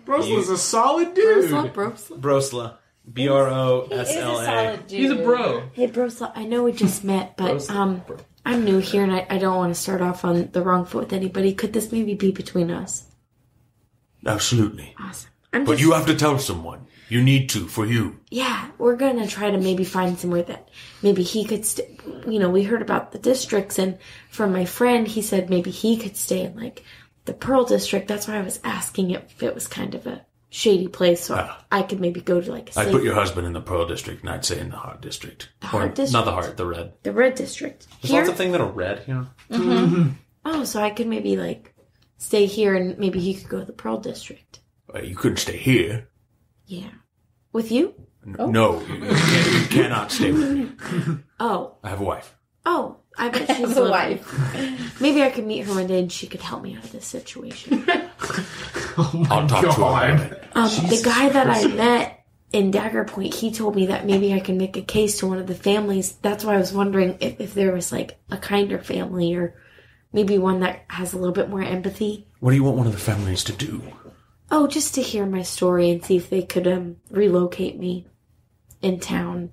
Brosla's a solid dude. Brosla. B-R-O-S-L-A. He's a bro. Hey, Brosla, I know we just met, but I'm new here and I don't want to start off on the wrong foot with anybody. Could this maybe be between us? Absolutely. Awesome. But you have to tell someone. You need to, for you. Yeah, we're going to try to maybe find somewhere that maybe he could stay. You know, we heard about the districts, and from my friend, he said maybe he could stay in, like, the Pearl District. That's why I was asking if it was kind of a shady place, so I could maybe go to, like, a safe... I'd put your husband in the Pearl District, and I'd say in the Heart District. The Heart District? Not the Heart, the Red. The Red District. There's Here? lots of things that are red, you know? Mm-hmm. Oh, so I could maybe, like, stay here, and maybe he could go to the Pearl District. You couldn't stay here. Yeah. With you? No, you cannot stay with me. Oh. I have a wife. Oh, I bet she's a wife. Maybe I could meet her one day and she could help me out of this situation. I'll talk to her about it. The guy that I met in Dagger Point, he told me that maybe I can make a case to one of the families. That's why I was wondering if there was, like, a kinder family or maybe one that has a little bit more empathy. What do you want one of the families to do? Oh, just to hear my story and see if they could relocate me in town.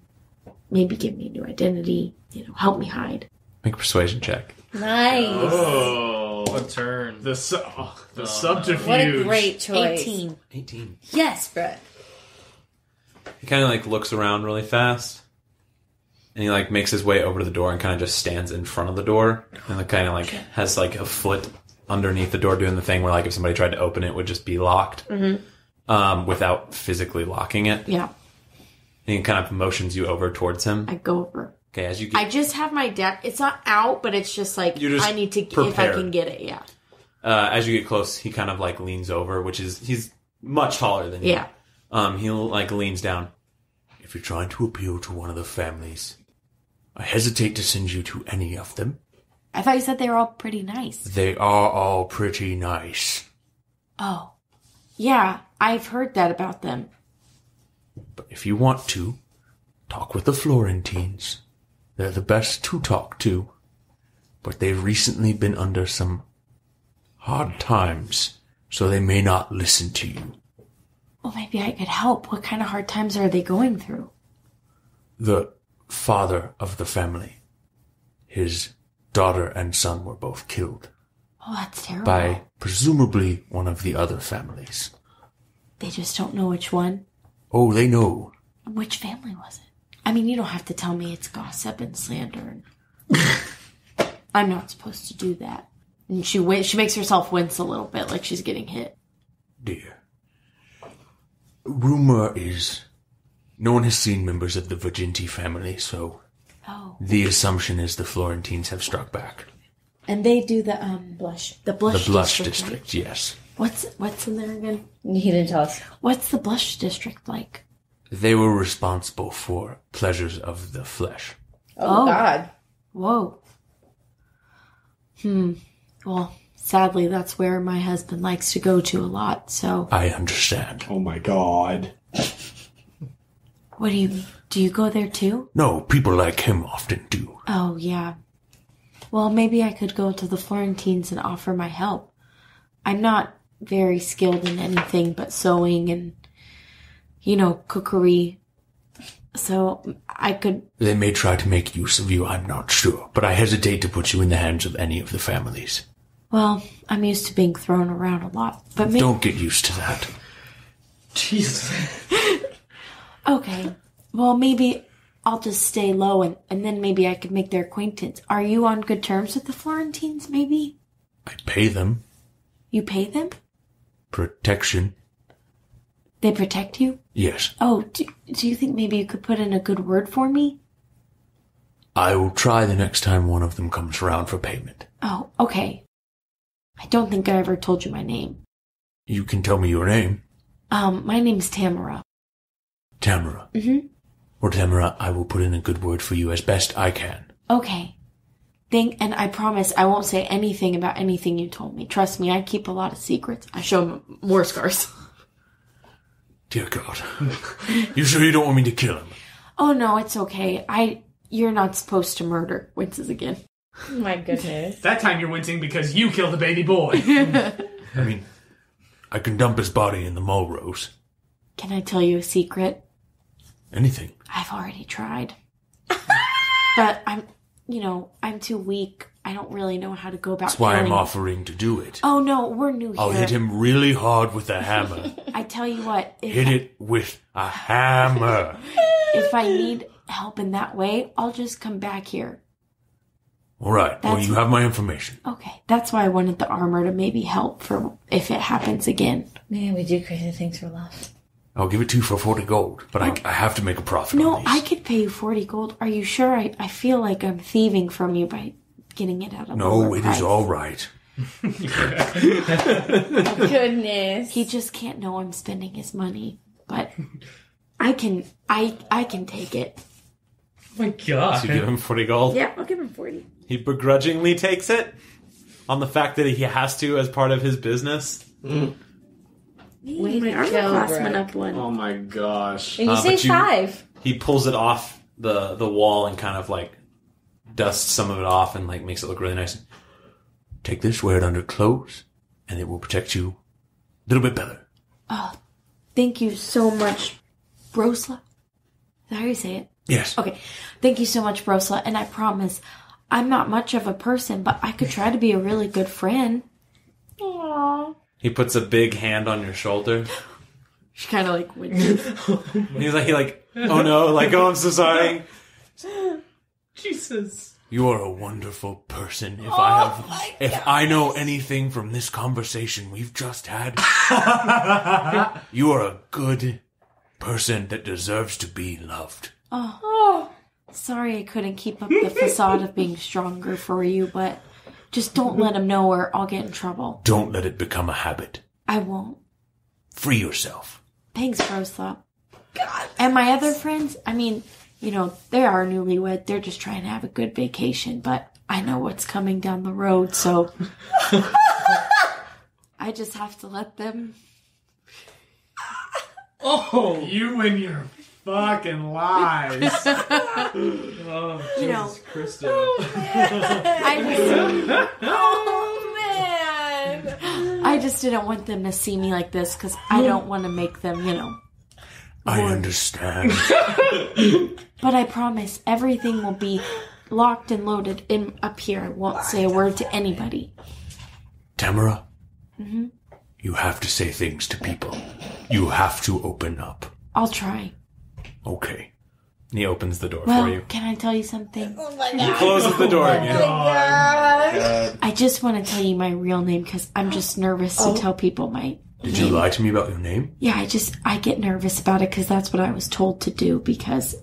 Maybe give me a new identity. You know, help me hide. Make a persuasion check. Nice. Oh, What turn? the subterfuge. What a great choice. 18. Yes, Brett. He kind of, like, looks around really fast. And he, like, makes his way over to the door and kind of just stands in front of the door. And, like, kind of, like, has, like, a foot underneath the door doing the thing where, like, if somebody tried to open it, it would just be locked. Mm-hmm. Without physically locking it. Yeah. And he kind of motions you over towards him. I go over. Okay, as you get... I just have my deck. It's not out, but it's just like, I need to, if I can get it, yeah. As you get close, he kind of, like, leans over, which is, he's much taller than you. Yeah. He, like, leans down. If you're trying to appeal to one of the families, I hesitate to send you to any of them. I thought you said they were all pretty nice. They are all pretty nice. Oh. Yeah, I've heard that about them. But if you want to, talk with the Florentines. They're the best to talk to. But they've recently been under some hard times, so they may not listen to you. Well, maybe I could help. What kind of hard times are they going through? The father of the family, his daughter and son were both killed. Oh, that's terrible. By presumably one of the other families. They just don't know which one? Oh, they know. Which family was it? I mean, you don't have to tell me it's gossip and slander. I'm not supposed to do that. And she makes herself wince a little bit like she's getting hit. Dear. Rumor is no one has seen members of the Virginti family, so the assumption is the Florentines have struck back. And they do the blush. The blush district, right? Yes. What's in there again? He didn't tell us. What's the blush district like? They were responsible for pleasures of the flesh. Oh, God. Whoa. Well, sadly, that's where my husband likes to go to a lot, so... I understand. Oh my God. What do you mean? Do you go there too? No, people like him often do. Oh, yeah. Well, maybe I could go to the Florentines and offer my help. I'm not very skilled in anything but sewing and, cookery. So I could... They may try to make use of you, I'm not sure. But I hesitate to put you in the hands of any of the families. Well, I'm used to being thrown around a lot, but maybe... Don't get used to that. Jesus. Okay. Well, maybe I'll just stay low and then maybe I could make their acquaintance. Are you on good terms with the Florentines, maybe? I pay them. You pay them? Protection. They protect you? Yes. Oh, do you think maybe you could put in a good word for me? I will try the next time one of them comes around for payment. Oh, okay. I don't think I ever told you my name. You can tell me your name. My name's Tamara. Tamara. Mm-hmm. Well, Tamara, I will put in a good word for you as best I can. Okay. And I promise I won't say anything about anything you told me. Trust me, I keep a lot of secrets. I show him more scars. Dear God. You sure you don't want me to kill him? Oh, no, it's okay. You're not supposed to murder. Winces again. Oh my goodness. That time you're wincing because you killed the baby boy. I mean, I can dump his body in the Mulrose. Can I tell you a secret? Anything. I've already tried. But I'm too weak. I don't really know how to go about That's why I'm killing offering to do it. Oh, no, we're new here. I'll hit him really hard with a hammer. I tell you what. Hit it with a hammer. If I need help in that way, I'll just come back here. All right. Well, you have my information. Okay. That's why I wanted the armor to maybe help for if it happens again. Man, we do crazy things for love. I'll give it to you for 40 gold, but I have to make a profit No, on these. I could pay you 40 gold. Are you sure? I feel like I'm thieving from you by getting it at a lower No, it price. is all right. Goodness. He just can't know I'm spending his money, but I can take it. Oh my God. So you give him 40 gold? Yeah, I'll give him 40. He begrudgingly takes it on the fact that he has to as part of his business. Wait, my armor class went up one. Oh my gosh. And you say 5. He pulls it off the wall and kind of like dusts some of it off and like makes it look really nice. Take this, wear it under clothes, and it will protect you a little bit better. Oh, thank you so much, Brosla. Is that how you say it? Yes. Okay. Thank you so much, Brosla. And I promise, I'm not much of a person, but I could try to be a really good friend. Aww. He puts a big hand on your shoulder. She kind of like winces. He's like, oh no, like, oh, I'm so sorry. Jesus. You are a wonderful person. If I know anything from this conversation we've just had, you are a good person that deserves to be loved. Oh, sorry I couldn't keep up the facade of being stronger for you, but just don't let him know or I'll get in trouble. Don't let it become a habit. I won't. Free yourself. Thanks, Brosla. God. And my other friends, I mean, they are newlywed. They're just trying to have a good vacation, but I know what's coming down the road, so I just have to let them. Oh, you and your fucking lies. Oh, Jesus Christ. I just didn't want them to see me like this because I don't want to make them, I understand. But I promise everything will be locked and loaded in up here. I won't say a word to anybody. Tamara, you have to say things to people. You have to open up. I'll try. Okay. And he opens the door Well, for you. can I tell you something? Oh my He God. closes the door again. I just want to tell you my real name because I'm just nervous to tell people my Did you lie to me about your name? Yeah, I get nervous about it because that's what I was told to do because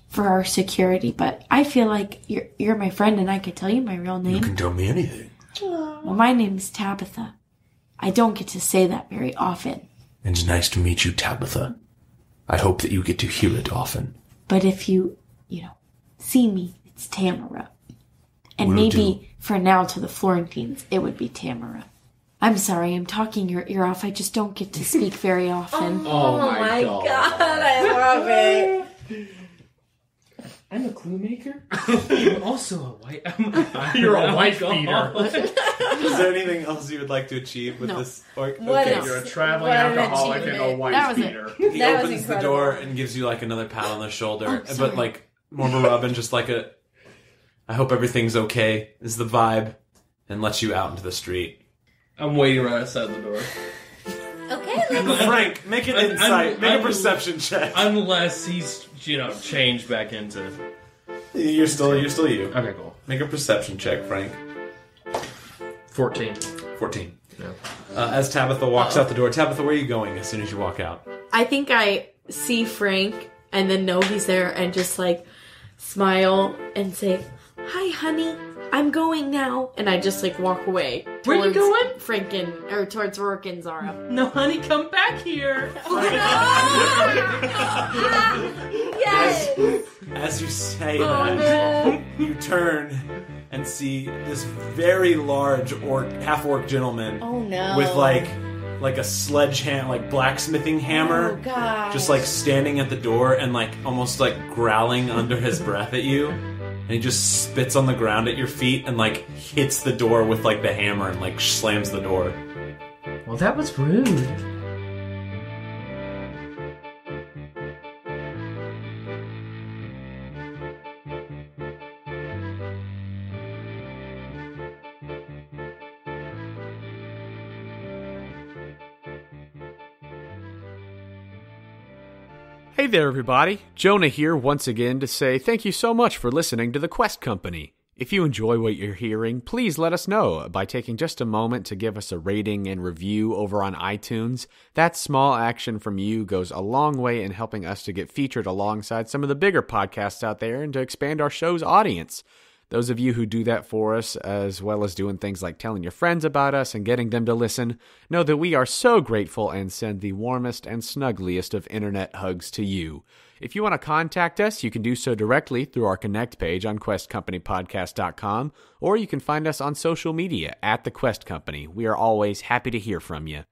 for our security. But I feel like you're my friend and I could tell you my real You name. can tell me anything. Well, my name is Tabitha. I don't get to say that very often. It's nice to meet you, Tabitha. I hope that you get to hear it often. But if you see me, it's Tamara. And Will maybe do. for now to the Florentines, it would be Tamara. I'm sorry, I'm talking your ear off. I just don't get to speak very often. Oh my god. I love it. I'm a clue maker. I'm also a white. You're a wife beater. Is there anything else you would like to achieve with No. this orc? What Okay. else? You're a traveling What an alcoholic and a achievement. wife That was it. beater. He That was opens the incredible. door and gives you like another pat on the shoulder, Oh, sorry. but like more of a rub and just like I hope everything's okay is the vibe. and lets you out into the street. I'm waiting right outside the door. Okay, let's... Frank, make an insight, make a perception check. Unless he's, changed back into... You're still you. Okay, cool. Make a perception check, Frank. 14. 14. Yeah. As Tabitha walks out the door, Tabitha, where are you going as soon as you walk out? I think I see Frank and then know he's there and just like smile and say, "Hi, honey, I'm going now." And I just like walk away. Where you going? Towards Roarke and Zara. No, honey, come back here. Yes! As you say that, you turn and see this very large half-orc gentleman Oh, no. with like a sledgehammer, like blacksmithing hammer, Oh, gosh. just like standing at the door and like almost like growling under his breath at you. And he just spits on the ground at your feet and like hits the door with like the hammer and like slams the door. Well, that was rude. Hey there, everybody. Jonah here once again to say thank you so much for listening to The Quest Company. If you enjoy what you're hearing, please let us know by taking just a moment to give us a rating and review over on iTunes. That small action from you goes a long way in helping us to get featured alongside some of the bigger podcasts out there and to expand our show's audience. Those of you who do that for us, as well as doing things like telling your friends about us and getting them to listen, know that we are so grateful and send the warmest and snuggliest of internet hugs to you. If you want to contact us, you can do so directly through our Connect page on questcompanypodcast.com, or you can find us on social media at The Quest Company. We are always happy to hear from you.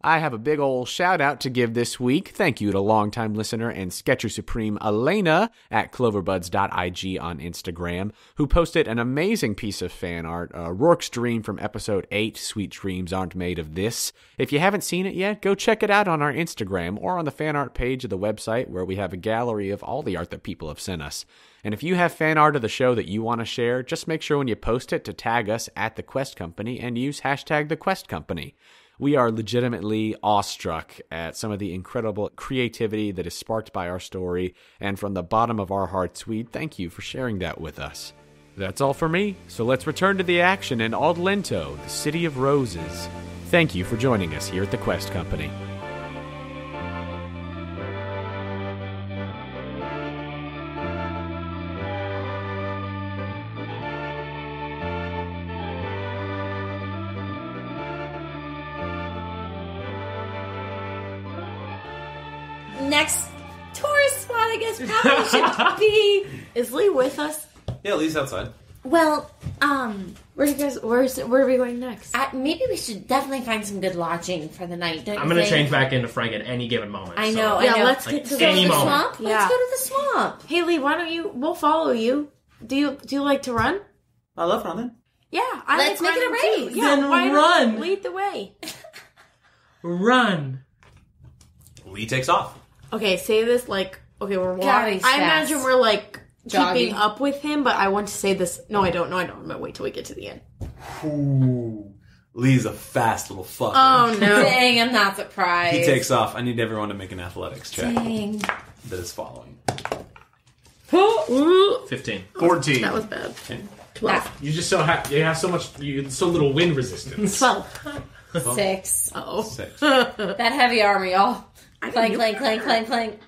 I have a big ol' shout out to give this week. Thank you to longtime listener and Sketcher Supreme Elena at cloverbuds.ig on Instagram, who posted an amazing piece of fan art, Rourke's Dream from episode 8, Sweet Dreams Aren't Made of This. If you haven't seen it yet, go check it out on our Instagram or on the fan art page of the website where we have a gallery of all the art that people have sent us. And if you have fan art of the show that you want to share, just make sure when you post it to tag us at The Quest Company and use hashtag The Quest Company. We are legitimately awestruck at some of the incredible creativity that is sparked by our story, and from the bottom of our hearts, we thank you for sharing that with us. That's all for me, so let's return to the action in Ald Lento, the City of Roses. Thank you for joining us here at the Quest Company. Next tourist spot, I guess, probably should be... Is Lee with us? Yeah, Lee's outside. Well, Where are we going next? maybe we should definitely find some good lodging for the night, don't I'm you going to think? change back into Frank at any given moment. I so- know, Yeah, I know. let's Like, get to any the moment. Swamp? Yeah. Let's go to the swamp. Hey, Lee, why don't you... We'll follow you. Do you like to run? I love running. Yeah, I Let's like make it a running, race. too. Yeah, Then why run. Not lead the way. Run. Lee takes off. Okay, say this like... Okay, we're God, walking. he's I fast. imagine we're like... Jogging. Keeping up with him, but I want to say this... No, I don't. I'm going to wait till we get to the end. Ooh. Lee's a fast little fucker. Oh, no. Dang, I'm not surprised. He takes off. I need everyone to make an athletics check Dang. that is following. 15. 14. That was bad. 12. You just you have so little wind resistance. 12. 6. Uh-oh. 6. That heavy armor, y'all. can Clank, clank, clank, clank.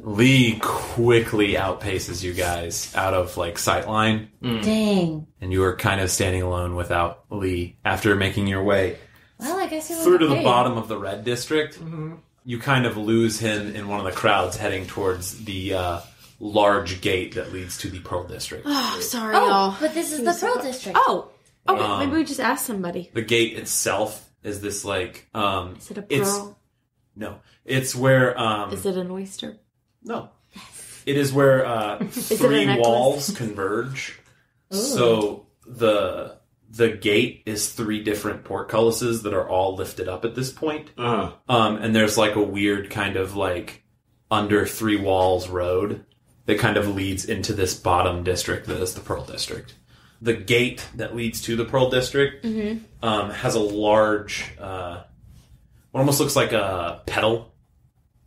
Lee quickly outpaces you guys out of like sight line, Dang. and you are kind of standing alone without Lee after making your way Well, I guess it was through to the okay. bottom of the red district. You kind of lose him in one of the crowds heading towards the large gate that leads to the Pearl District. Oh, sorry, Oh, y'all. but this is the Pearl District. Oh. Okay, maybe we just ask somebody. The gate itself is this like Is it a pearl? No, it's where Is it an oyster? no, it is where it a three necklace? walls converge. So the gate is 3 different portcullises that are all lifted up at this point. And there's like a weird kind of like under 3 walls road that kind of leads into this bottom district that is the Pearl District. The gate that leads to the Pearl District has a large, what almost looks like a petal,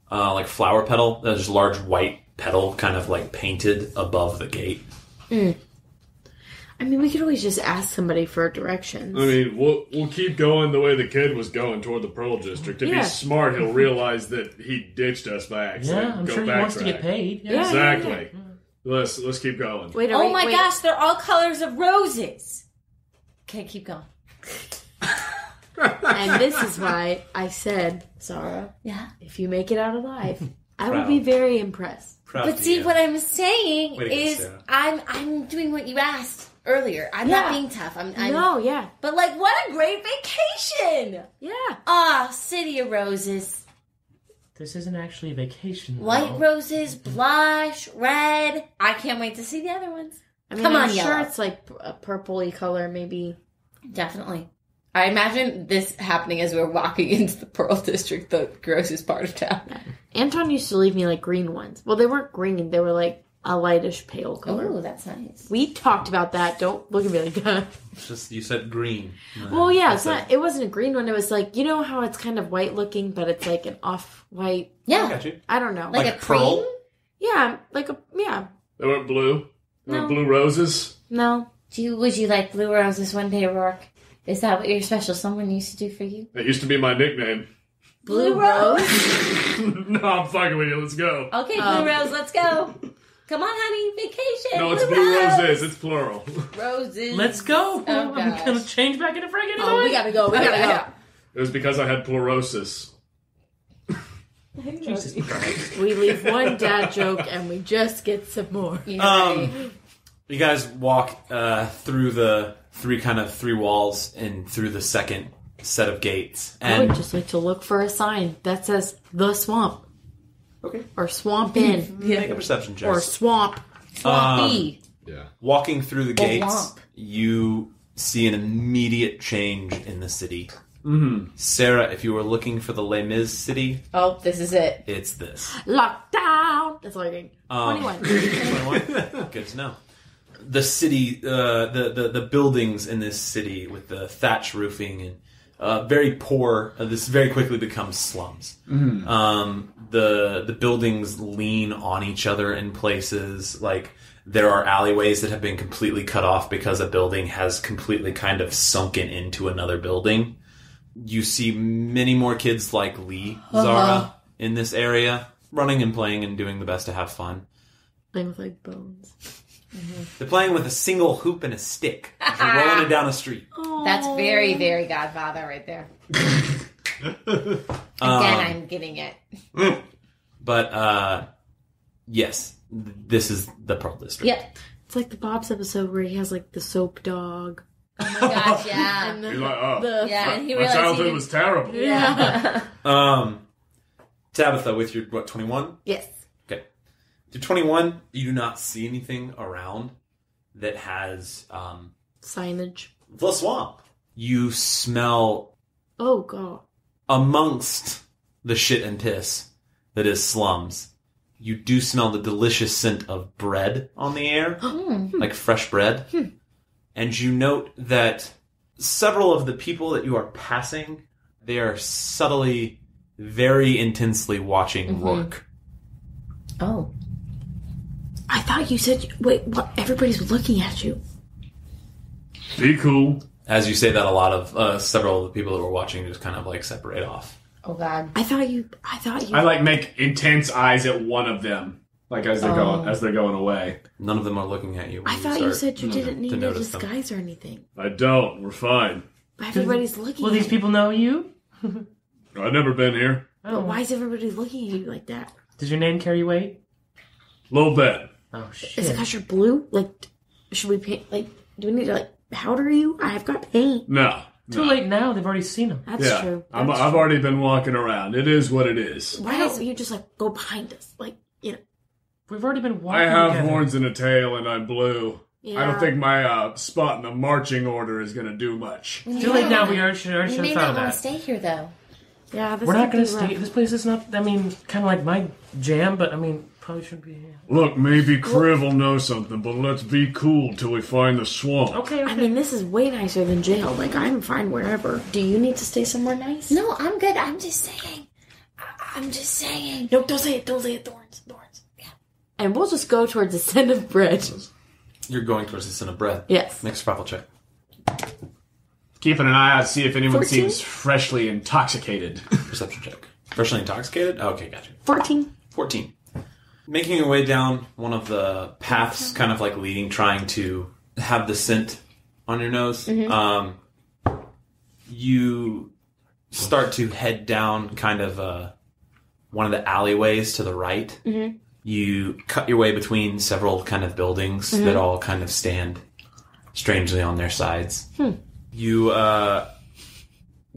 like flower petal. There's a large white petal kind of like painted above the gate. I mean, we could always just ask somebody for directions. I mean, we'll keep going the way the kid was going toward the Pearl District. If he's smart, he'll realize that he ditched us by accident. Yeah, I'm sure he wants to get paid. Yeah. Exactly. Let's keep going. Wait, Oh my gosh, they're all colors of roses. Okay, keep going. And this is why I said, Zara, if you make it out alive, I would be very impressed. But see, what I'm saying is, I'm doing what you asked earlier. I'm not being tough. I'm But like, what a great vacation! Yeah. City of Roses. This isn't actually a vacation. White roses, blush, red. I can't wait to see the other ones. I mean, Come on, I'm sure yellow. it's like a purpley color, maybe. Definitely. I imagine this happening as we're walking into the Pearl District, the grossest part of town. Anton used to leave me like green ones. Well, they weren't green. They were like a lightish pale color. Oh, that's nice. We talked about that. Don't look at me like that. It's just, you said green. Well, yeah, it wasn't a green one. It was like, you know how it's kind of white looking, but it's like an off-white. Yeah. I got you. I don't know. Like a pearl? cream? Yeah, They weren't blue. They No. were blue roses. No. Would you like blue roses one day, Roarke? Is that what your special someone used to do for you? That used to be my nickname. Blue Rose? No, I'm fucking with you. Let's go. Okay, Blue Rose, let's go. Come on, honey, vacation. No, it's blue roses. It's plural. Roses. Let's go. Oh, I'm gosh. gonna change back into Frank anyway. Oh, we gotta go. We gotta go. It was because I had pleurosis. Jesus Christ. We leave one dad joke and we just get some more. You guys walk through the three walls and through the second set of gates. I And would just like to look for a sign that says the swamp. Okay. Or swamp in. Make a perception check. Or swamp. Swampy. Yeah. Walking through the gates, womp. you see an immediate change in the city. Mm-hmm. Sarah, if you were looking for the Les Mis city, Oh, this is it. it's this. Lockdown. That's all you're getting. 21. 21? Good to know. The city, the buildings in this city with the thatch roofing and very poor. This very quickly becomes slums. The buildings lean on each other in places. Like there are alleyways that have been completely cut off because a building has completely kind of sunken into another building. You see many more kids like Lee, Zara, in this area, running and playing and doing the best to have fun. Playing with like bones. They're playing with a single hoop and a stick. You're rolling it down a street. That's very, very Godfather right there. Again, I'm getting it. But, yes, this is the Pearl District. Yep. It's like the Bob's episode where he has like the soap dog. Oh my gosh, yeah. And You're like, oh. Yeah, and he My realized childhood was terrible. Yeah. Tabitha, with your, 21? Yes. Okay. To 21, you do not see anything around that has, Signage. the swamp. You smell Oh, God. amongst the shit and piss that is slums. You do smell the delicious scent of bread on the air, like fresh bread. And you note that several of the people that you are passing, they are subtly, very intensely watching Roarke. Oh. I thought you said... Wait, what? Everybody's looking at you. Be cool. As you say that, a lot of several of the people that were watching just kind of like separate off. Oh, God. I thought you... I like make intense eyes at one of them, like as they're going away. None of them are looking at you. When I thought you said you didn't to need to notice them. disguise or anything. I don't. We're fine. But everybody's looking Will at these people know you? I've never been here. But why is everybody looking at you like that? Does your name carry weight? Little bit. Oh, shit. Is it because you're blue? Like, should we paint... Like, do we need to, like, powder you? I've got paint. No. Too late now. They've already seen him. That's true. I've That's already been walking around. It is what it is. Why don't you just, like, go behind us? Like, you know. We've already been walking I have together. horns and a tail, and I'm blue. Yeah. I don't think my spot in the marching order is going to do much. Too late now. We already should You have may thought not of want that. to stay here, though. Yeah, this We're not going to stay. This place is not, I mean, kind of like my jam, but I mean, probably shouldn't be here. Look, maybe Kriv will know something, but let's be cool till we find the swamp. Okay. I mean, this is way nicer than jail. Like, I'm fine wherever. Do you need to stay somewhere nice? No, I'm good. I'm just saying. No, don't say it. Don't say it. Thorns. Yeah. And we'll just go towards the scent of bread. You're going towards the scent of bread. Yes. Make a survival check. Keeping an eye out to see if anyone 14? seems freshly intoxicated. Perception check. Freshly intoxicated? Okay, gotcha. 14. Making your way down one of the paths, kind of like trying to have the scent on your nose. You start to head down kind of one of the alleyways to the right. You cut your way between several kind of buildings that all kind of stand strangely on their sides. You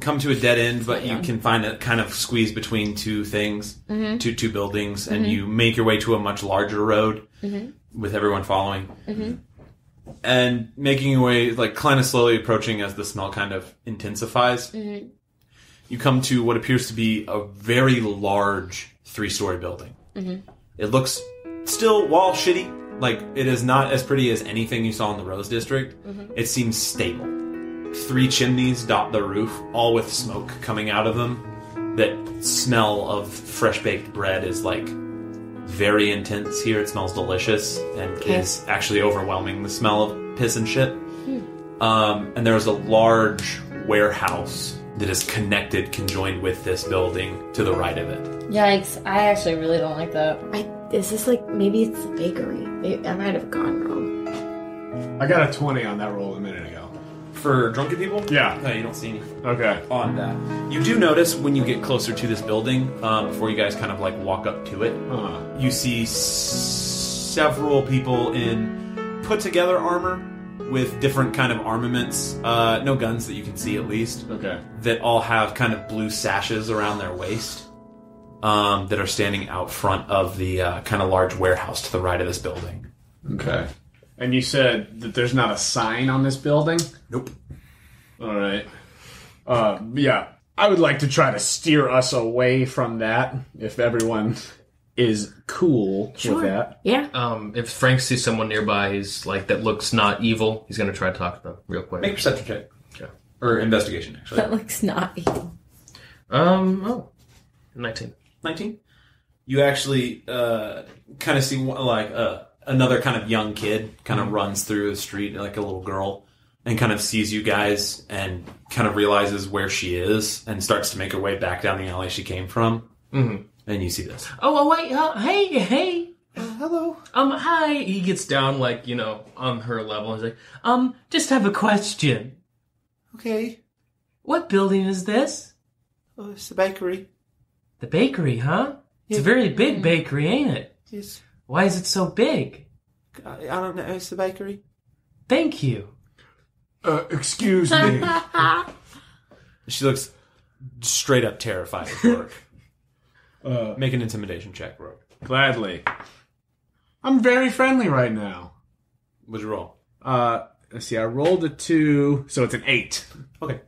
come to a dead end, but you can find it kind of squeezed between two things, two buildings, and you make your way to a much larger road with everyone following. And making your way, like, kind of slowly approaching as the smell kind of intensifies. You come to what appears to be a very large 3-story building. It looks still, while shitty, like, it is not as pretty as anything you saw in the Rose District. It seems stable. 3 chimneys dot the roof, all with smoke coming out of them. That smell of fresh-baked bread is, like, very intense here. It smells delicious and is actually overwhelming the smell of piss and shit. And there's a large warehouse that is connected, conjoined with this building to the right of it. Yikes! I actually really don't like that. Is this like, maybe it's the bakery? I might have gone wrong. I got a 20 on that roll a minute ago. For drunken people? Yeah. No, you don't see any Okay. on that. You do notice when you get closer to this building, before you guys kind of like walk up to it, you see several people in put together armor with different kind of armaments, no guns that you can see at least. Okay. That all have kind of blue sashes around their waist, that are standing out front of the kind of large warehouse to the right of this building. Okay. And you said that there's not a sign on this building? Nope. All right. Yeah. I would like to try to steer us away from that, if everyone is cool with that. Yeah. If Frank sees someone nearby, he's like that looks not evil. He's gonna try to talk to them real quick. Make a perception check. Okay. Or investigation, actually. That looks not evil. 19. 19? You actually kind of see like another kind of young kid kind of runs through the street like a little girl and kind of sees you guys and kind of realizes where she is and starts to make her way back down the alley she came from. And you see this. Oh, wait. Hey. Hello. Hi. He gets down, like, on her level. He's like, just have a question. Okay. What building is this? Oh, it's the bakery. The bakery, huh? It's a very big bakery, ain't it? Yes. Why is it so big? I don't know. It's the bakery. Thank you. Excuse me. She looks straight up terrified of Roarke. Make an intimidation check, Roarke. Gladly. I'm very friendly right now. What'd you roll? Let's see, I rolled a 2, so it's an 8. Okay.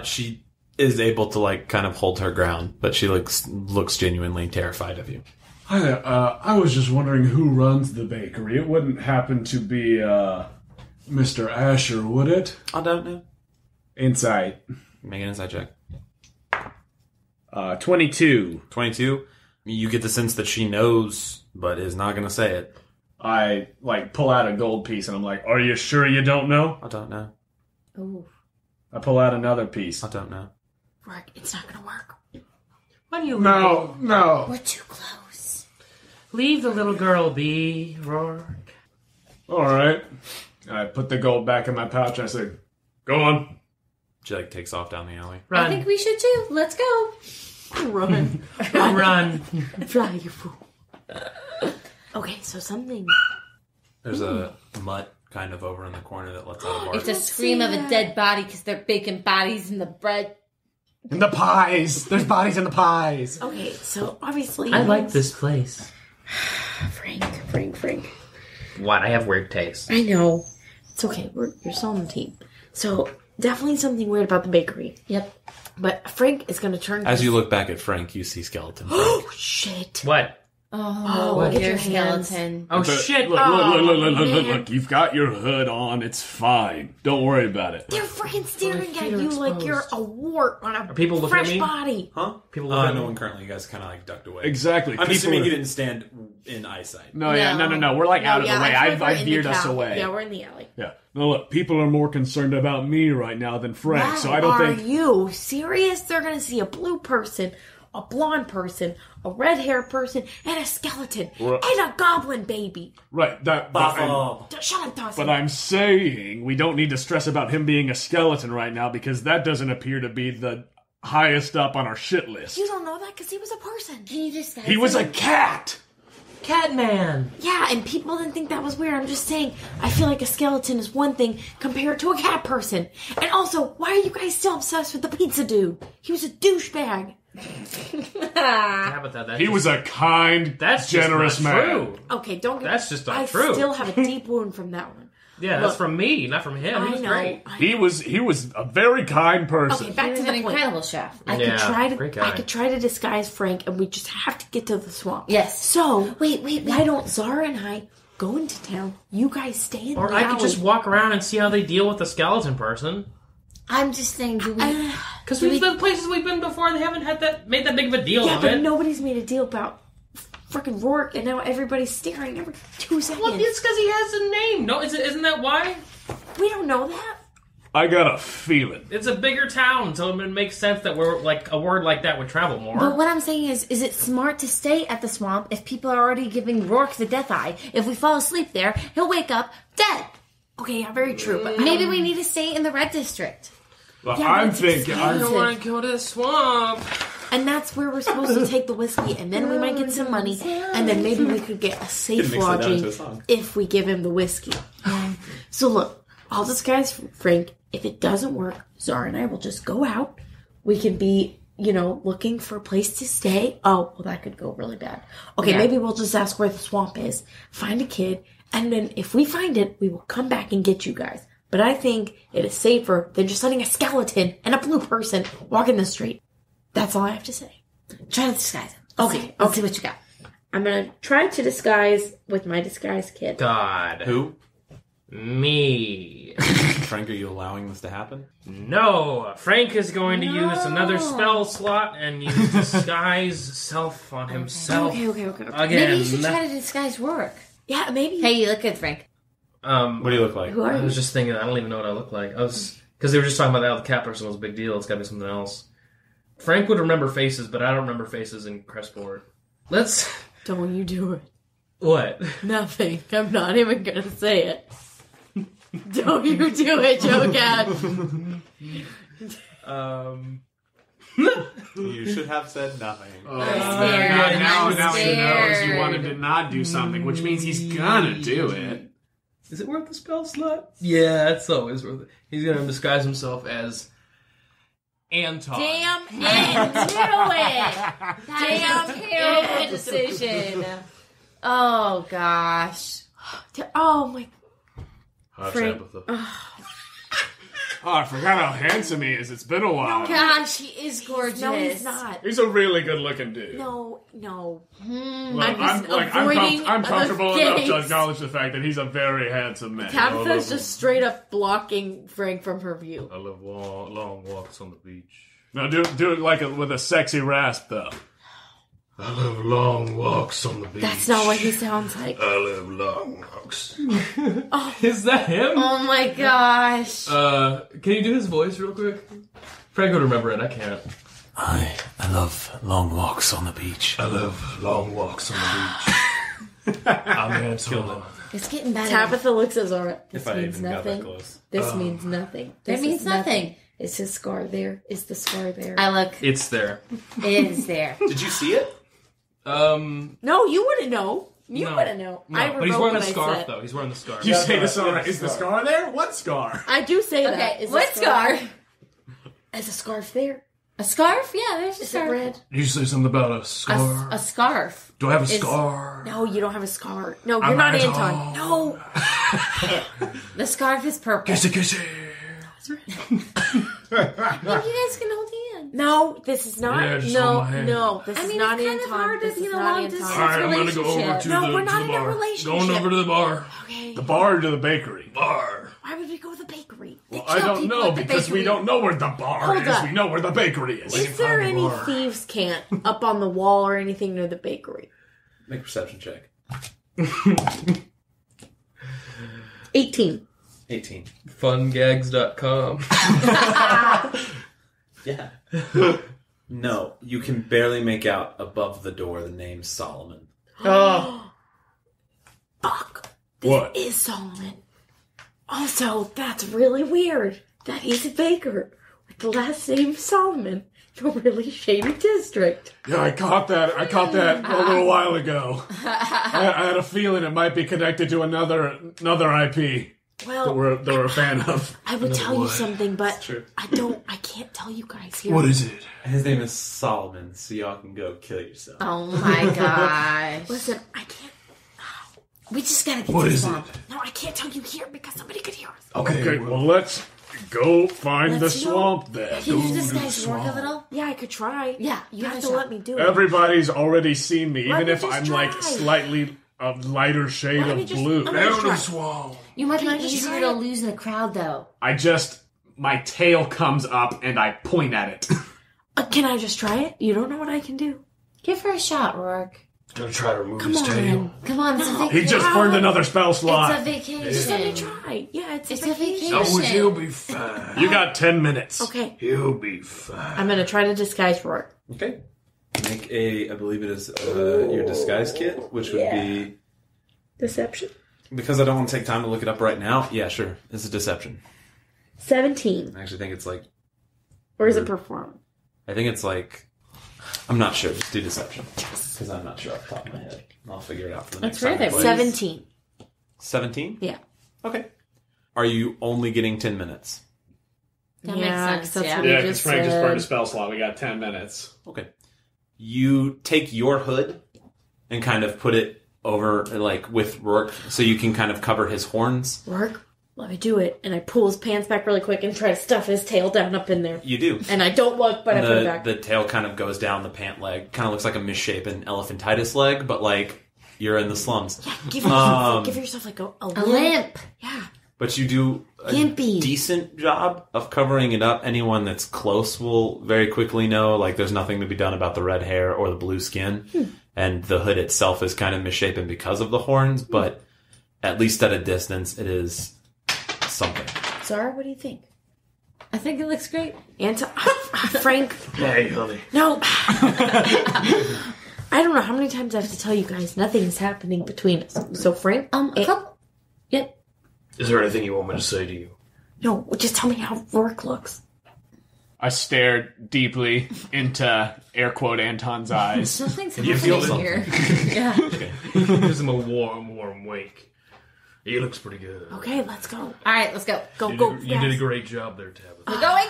She is able to like kind of hold her ground, but she looks genuinely terrified of you. Hi there. I was just wondering who runs the bakery. It wouldn't happen to be Mr. Asher, would it? I don't know. Insight. Make an insight check. 22. 22. You get the sense that she knows, but is not going to say it. I, pull out a gold piece, and I'm like, are you sure you don't know? I don't know. Ooh. I pull out another piece. I don't know. Roarke, it's not gonna work. Why do you No. We're too close. leave the little girl be, Roarke? All right. I put the gold back in my pouch, and I said, go on. She takes off down the alley. I think we should too. Let's go. Run. Run. Fly, you fool. Okay, so something. There's a mutt kind of over in the corner that lets out a bark. It's a scream of a dead body because they're baking bodies in the bread. In the pies. There's bodies in the pies. Okay, so obviously. I like this place. Frank. What? I have weird taste. I know. It's okay. You're still on the team. So, definitely something weird about the bakery. Yep. But Frank is going to turn. As you look back at Frank, you see skeleton Frank. Oh, shit. What? Oh, look at your your hands. skeleton. Oh shit! Look, you've got your hood on. It's fine. Don't worry about it. They're freaking staring at you like you're a wart on a people looking at fresh me? body. Huh? People look at no me. one currently. You guys kind of like ducked away. Exactly. I'm assuming you didn't stand in eyesight. No. We're like out of the way. I veered us away. Yeah, we're in the alley. Yeah. No, look, people are more concerned about me right now than Frank, so I don't Are think... you serious? They're gonna see a blue person, a blonde person, a red-haired person, and a skeleton, and a goblin baby. Right, Shut up, Dawson. But I'm saying we don't need to stress about him being a skeleton right now, because that doesn't appear to be the highest up on our shit list. You don't know that because he was a person. Can you disguise He was a him? cat! Catman. Yeah, and people didn't think that was weird. I'm just saying, I feel like a skeleton is one thing compared to a cat person. And also, why are you guys still obsessed with the pizza dude? He was a douchebag. Tabitha, He was a kind, that's generous just not man. true. Okay, don't get That's just not I true. still have a deep wound from that one. Yeah, Look, that's from me, not from him. He I was know. great. He was a very kind person. Okay, back He to was the an point. incredible chef. I Yeah, great guy. could try to disguise Frank, and we just have to get to the swamp. Yes. So Wait. why don't Zara and I go into town? You guys stay in Or the I alley. could just walk around and see how they deal with the skeleton person. I'm just saying, do we... Because the places we've been before, they haven't had made that big of a deal Yeah, of but it. nobody's made a deal about frickin' Roarke, and now everybody's staring every 2 seconds. Well, it's because he has a name. No, isn't that why? We don't know that. I got a feeling. It's a bigger town, so it would make sense that we're like a word like that would travel more. But what I'm saying is it smart to stay at the swamp if people are already giving Roarke the death eye? If we fall asleep there, he'll wake up dead. Okay, yeah, very true. But Maybe we need to stay in the red district. Well, Yeah, I'm but it's thinking... I don't want to go to the swamp. And that's where we're supposed to take the whiskey, and then we might get some money, and then maybe we could get a safe mix that down into a lodging song. if we give him the whiskey. So look, I'll disguise Frank. If it doesn't work, Zara and I will just go out. We can be, looking for a place to stay. Oh, well, that could go really bad. Okay, maybe we'll just ask where the swamp is, find a kid, and then if we find it, we will come back and get you guys. But I think it is safer than just letting a skeleton and a blue person walk in the street. That's all I have to say. Try to disguise him. Okay, Let's see what you got. I'm gonna try to disguise with my disguise kit. God. Who? Me. Frank, are you allowing this to happen? No. Frank is going to use another spell slot and use disguise self on himself. Okay. Again. Maybe you should try to disguise Roarke. Yeah, maybe. Hey, you look good, Frank. What do you look like? Who are I you? was just thinking, I don't even know what I look like. Because they were just talking about the cat person was a big deal. It's got to be something else. Frank would remember faces, but I don't remember faces in Crestport. Let's... Don't you do it. What? Nothing. I'm not even gonna say it. Don't you do it, Joe Cat. You should have said nothing. Now he knows scared. you wanted to not do something, which means he's gonna do it. Is it worth the spell slot? Yeah, it's always worth it. He's going to disguise himself as Anton. Damn it! Do it! Damn terrible decision. Oh, gosh. Oh my. Frank. Tabitha. Oh, I forgot how handsome he is. It's been a while. Gosh, he is gorgeous. No, he's not. He's a really good-looking dude. No. Well, I'm just avoiding I'm comfortable the enough to gaze. acknowledge the fact that he's a very handsome man. Tabitha's just straight up blocking Frank from her view. I love long walks on the beach. No, do it like with a sexy rasp, though. I love long walks on the beach. That's not what he sounds like. I love long walks. Is that him? Oh my gosh. Can you do his voice real quick? Frank would remember it. I can't. I love long walks on the beach. I love long walks on the beach. I'm Anton. It's getting better. Tabitha looks at Zara. This If I means even got that nothing. close. This means nothing. That This means is nothing. Is his scar there? Is the scar there? I look. It's there. It is there. Did you see it? No, you wouldn't know. You No. wouldn't know. No, I but he's revoke wearing what the I scarf, said. though. He's wearing the scarf. You say the scar. Is the scar there? What scar? I do say that. Okay, Is the what scar? Is a scarf there? A scarf? Yeah, there's a Is scarf. it red? Did you say something about a scar? A scarf. Do I have a is- scar? No, you don't have a scar. No, you're I'm not Anton. Anton. No. The scarf is purple. Kissy kissy. Maybe you guys can hold hands. No, this is not. Yeah, just hold my hand. No, this I is mean, not it's kind of Anton. hard to This be is in a not long-distance Anton. All right, I'm gonna go over relationship. to No, the we're not to the in a bar. relationship. Going over to the bar. Okay. The bar or to the bakery? Bar. Why would we go to the bakery? Well, I don't know because we don't know where the bar Hold is. up. We know where the bakery is. Is there any thieves' cant up on the wall or anything near the bakery? Make a perception check. 18. 18. Fungags.com. Yeah. No, you can barely make out above the door the name Solomon. Oh. Fuck. This What? is Solomon. Also, that's really weird that he's a baker with the last name Solomon from a really shady district. Yeah, I caught that. I caught that a little while ago. I had a feeling it might be connected to another IP Well, that we're a fan of. I would tell you something, but true. I can't tell you guys here. What is it? His name is Solomon, so y'all can go kill yourself. Oh my gosh. Listen, I can't. We just gotta get What to the is swamp. No, I can't tell you here because somebody could hear us. Okay, well, let's go find Let's the go. swamp then. Can you disguise Roarke a little? Yeah, I could try. Yeah, you give have it to a shot. let me do it. Everybody's already seen me, Let even me if just I'm like try. slightly a lighter shade Let me of just- blue. I'm gonna Down try. the swamp. You might Can I be just easier try to it? lose in a crowd, though. My tail comes up and I point at it. Can I just try it? You don't know what I can do. Give her a shot, Roarke. Gonna try to remove Come his on. tail. Come on, it's a vacation. He just burned another spell slot. It's a vacation. Just let me try. Yeah, it's It's a a vacation. vacation. Oh, he'll be fine. You got 10 minutes. Okay, He'll be fine. I'm gonna try to disguise Roarke. Okay. Make I believe it is your disguise kit, which would be... Deception. Because I don't want to take time to look it up right now, yeah, sure. It's a deception. 17. I actually think it's like... Or is it perform? I think it's like... I'm not sure. Just do deception. Because I'm not sure off the top of my head. I'll figure it out for the next That's time. right, we play. 17. 17? Yeah. Okay. Are you only getting 10 minutes? That Yeah, makes 'cause sense, that's yeah. what Yeah, you because just Frank just said. burned a spell slot. We got 10 minutes. Okay. You take your hood and kind of put it over, like, with Roarke, so you can kind of cover his horns. Roarke, let me do it. And I pull his pants back really quick and try to stuff his tail down up in there. You do. And I don't look, but I put it The, back. the tail kind of goes down the pant leg. Kind of looks like a misshapen elephantitis leg, but, like, you're in the slums. Give yourself like a A limp. limp. Yeah. But you do a Gimpy. decent job of covering it up. Anyone that's close will very quickly know, like, there's nothing to be done about the red hair or the blue skin. And the hood itself is kind of misshapen because of the horns, but at least at a distance, it is something. Zara, what do you think? I think it looks great. Frank. Hey, honey. No. I don't know how many times I have to tell you guys nothing is happening between us. So Frank, A couple. Yep. Is there anything you want me to say to you? No, just tell me how Roarke looks. I stared deeply into, air quote, Anton's eyes. Something's You feel happening something. here. Yeah. Gives him a warm wink. He looks pretty good. Okay, let's go. All right, let's go. Go, You go. did, you did a great job there, Tabitha. We're going.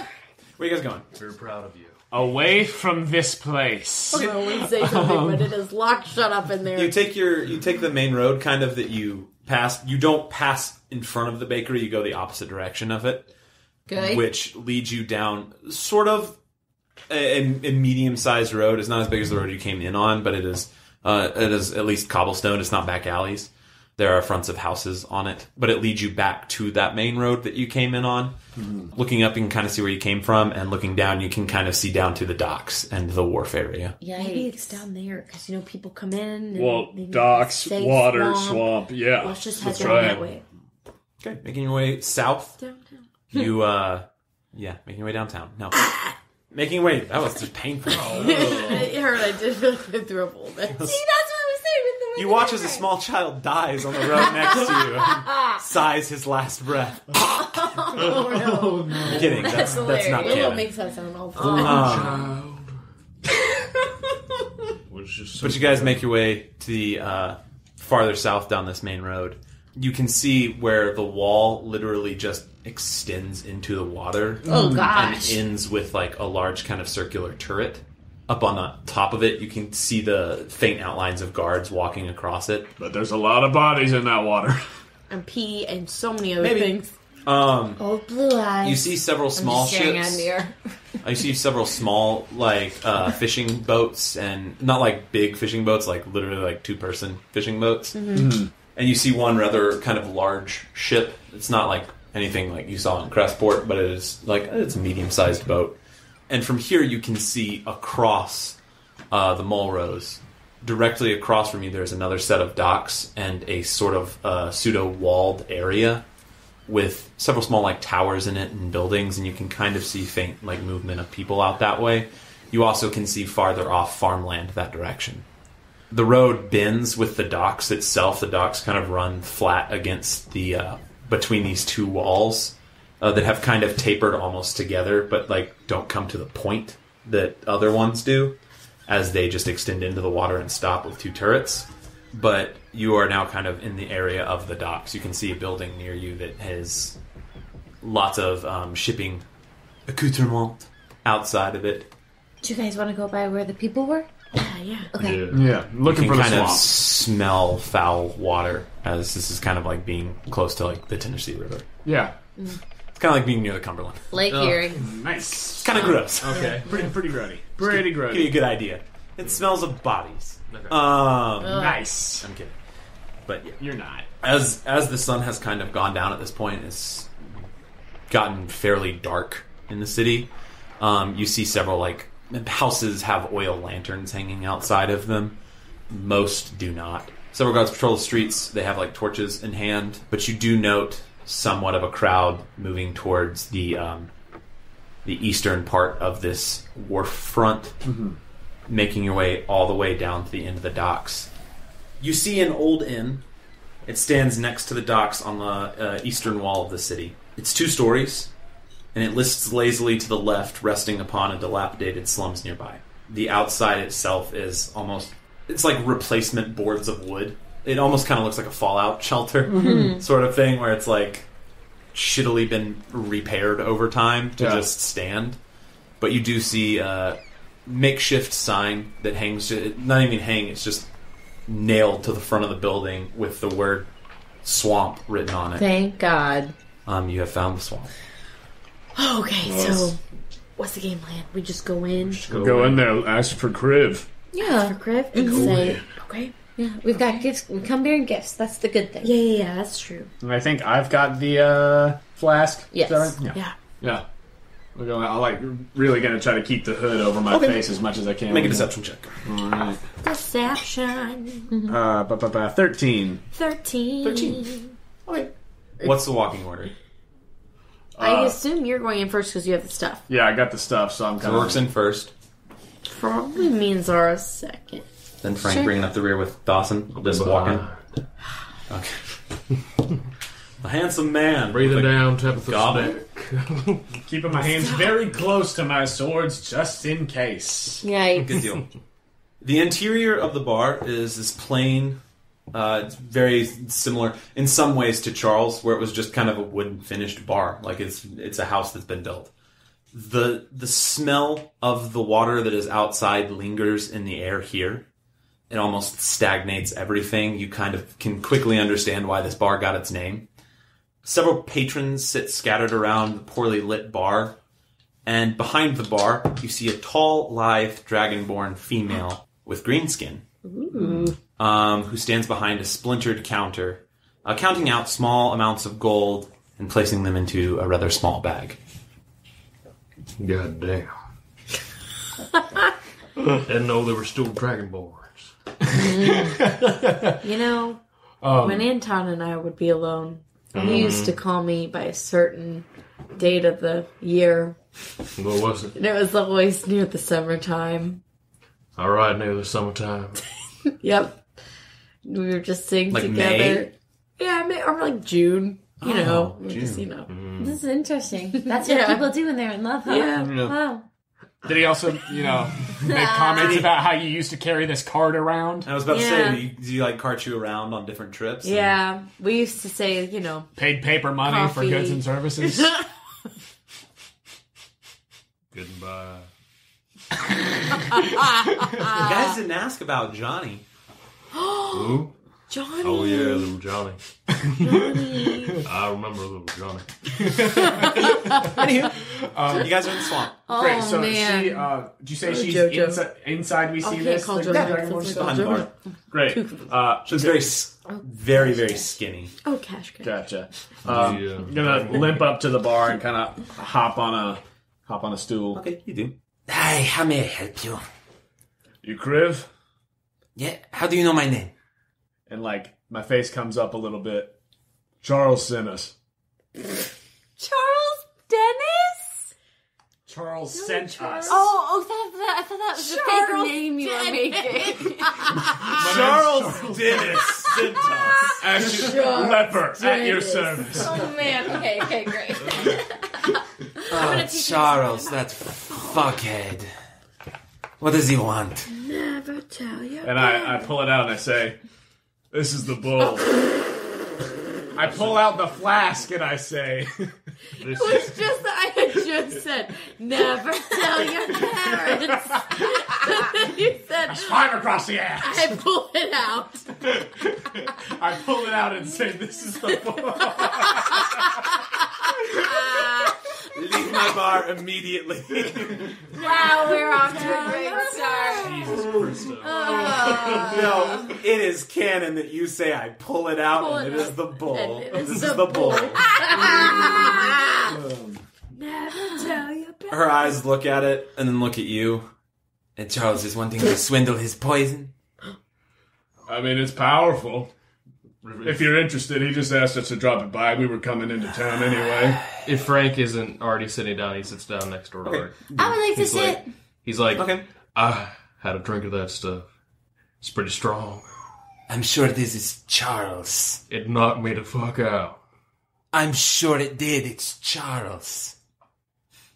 Where you guys going? Very proud of you. Away from this place. I would say something, but it is locked shut up in there. You take the main road kind of that you pass. You don't pass in front of the bakery. You go the opposite direction of it. Good. Which leads you down sort of a medium-sized road. It's not as big as the road you came in on, but it is at least cobblestone. It's not back alleys. There are fronts of houses on it, but it leads you back to that main road that you came in on. Mm-hmm. Looking up, you can kind of see where you came from, and looking down, you can kind of see down to the docks and the wharf area. Yeah, Maybe it's down there because people come in. And Well, they need docks, safe water, swamp, yeah. Let's just head That's down right. that way. Okay, making your way south. Downtown. You, making your way downtown. No. Making your way, that was just painful. It hurt. I did feel like I threw up a little bit. See, that's what I was saying with the You watch as a small child dies on the road next to you and sighs his last breath. Oh, no. I'm kidding. That's not Willow canon. makes that sound all fun. But you guys make your way to the farther south down this main road. You can see where the wall literally just extends into the water. Oh, gosh. And ends with like a large kind of circular turret. Up on the top of it, you can see the faint outlines of guards walking across it. But there's a lot of bodies in that water. And pee and so many other Maybe. things. Old blue eyes. You see several small ships. You see several small, fishing boats, and not like big fishing boats, like literally like 2-person fishing boats. Mm-hmm. And you see one rather kind of large ship. It's not like anything like you saw in Crestport, but it is like it's a medium-sized boat. And from here, you can see across the Mulrose. Directly across from you, there's another set of docks and a sort of pseudo-walled area with several small like towers in it and buildings, and you can kind of see faint like movement of people out that way. You also can see farther off farmland that direction. The road bends with the docks itself. The docks kind of run flat against the between these two walls that have kind of tapered almost together, but like don't come to the point that other ones do, as they just extend into the water and stop with 2 turrets. But you are now kind of in the area of the docks. You can see a building near you that has lots of shipping accoutrement outside of it. Do you guys want to go by where the people were? Yeah. Okay. Yeah, looking for the kind swamp. of smell foul water, as this is kind of like being close to like the Tennessee River. Yeah. It's kind of like being near the Cumberland. Lake Erie. Nice. It's kind of gross. Okay. Pretty grody. Pretty Give you grody. a good idea. It smells of bodies. Okay. Nice. I'm kidding. But yeah. You're not. As the sun has kind of gone down at this point, it's gotten fairly dark in the city. You see several like houses have oil lanterns hanging outside of them. Most do not. Several guards patrol the streets. They have like torches in hand, but you do note somewhat of a crowd moving towards the eastern part of this wharf front, making your way all the way down to the end of the docks. You see an old inn. It stands next to the docks on the eastern wall of the city. It's 2 stories, and it lists lazily to the left, resting upon a dilapidated slums nearby. The outside itself is it's like replacement boards of wood. It almost kind of looks like a fallout shelter sort of thing, where it's like shittily been repaired over time to just stand. But you do see a makeshift sign that hangs, not even hang, it's just nailed to the front of the building with the word swamp written on it. Thank God. You have found the swamp. Okay, so what's the game plan? We just go in Go in there, ask for Kriv. Yeah. for Griff and say, okay. Yeah. We've got gifts. We come bearing gifts. That's the good thing. Yeah, that's true. And I think I've got the flask. Yes. Is that right? Yeah. Yeah. We're going. I'm like really gonna try to keep the hood over my face as much as I can. Make a deception check. All right. Deception. 13. 13. Okay. What's the walking order? I assume you're going in first because you have the stuff. Yeah, I got the stuff, so I'm kind Roarke's in first. Probably means Zara second. Then Frank bringing up the rear with Dawson, just walking. Okay. A handsome man. Breathing down, Tabitha's Goblin. neck. keeping my hands very close to my swords just in case. Yikes. Good deal. The interior of the bar is this plain. It's very similar in some ways to Charles, where it was just kind of a wooden finished bar. Like it's a house that's been built. The smell of the water that is outside lingers in the air here. It almost stagnates everything. You kind of can quickly understand why this bar got its name. Several patrons sit scattered around the poorly lit bar. And behind the bar, you see a tall, lithe, dragonborn female with green skin. Who stands behind a splintered counter, counting out small amounts of gold and placing them into a rather small bag. God damn. Didn't know there were still dragonborns. You know, when Anton and I would be alone, he used to call me by a certain date of the year. What was it? And it was always near the summertime. All right, near the summertime. Yep. We were just sitting Like together. May? Yeah, May, or like June. You know. We were June. just, you know. This is interesting. That's what people do when they're in love, huh? Yeah. Wow. Did he also, make comments about how you used to carry this cart around? I was about to Yeah. say, do you like cart you around on different trips? Yeah. We used to say, you know. Paid paper money for Coffee. goods and services? Goodbye. You guys didn't ask about Johnny. Who? Johnny. Oh yeah, little Johnny. Johnny. I remember little Johnny. You guys are in the swamp. Great. So man. she, did you say she's Jojo. inside? We see Okay, this. call the Jojo. dragon woman? Let's Behind the bar. Great. She's very, very skinny. Oh, cash. Gotcha. Yeah. I'm gonna limp up to the bar and kind of hop on a stool. Okay, you do. Hi, how may I help you? You Kriv? Yeah, how do you know my name? And like my face comes up a little bit. Charles sent us. Charles Dennis? Charles sent us. Oh, I thought that was the fake name you were making. Charles Dennis sent us. Leper at your service. Oh man. Okay, great. Oh, Charles, that fuckhead. What does he want? Never tell you. And I pull it out and I say, "This is the bull." I pull out the flask and I say, It was just that I had just said, never tell your parents. You said, "Fire across the ass." I pull it out. I pull it out and say, "This is the bull." Leave my bar immediately. Wow, we're off to a great start. Jesus Christ. No, it is canon that you say I pull it out Pull and it it is out. the bull. And it This is is the the bull. Never tell your parents. Her eyes look at it and then look at you. And Charles is wanting to swindle his poison? I mean, it's powerful. If you're interested, he just asked us to drop it by. We were coming into town anyway. If Frank isn't already sitting down, he sits down next door to her. I would like to sit. He's like, Okay. I had a drink of that stuff. It's pretty strong. I'm sure this is Charles. It knocked me the fuck out. I'm sure it did. It's Charles.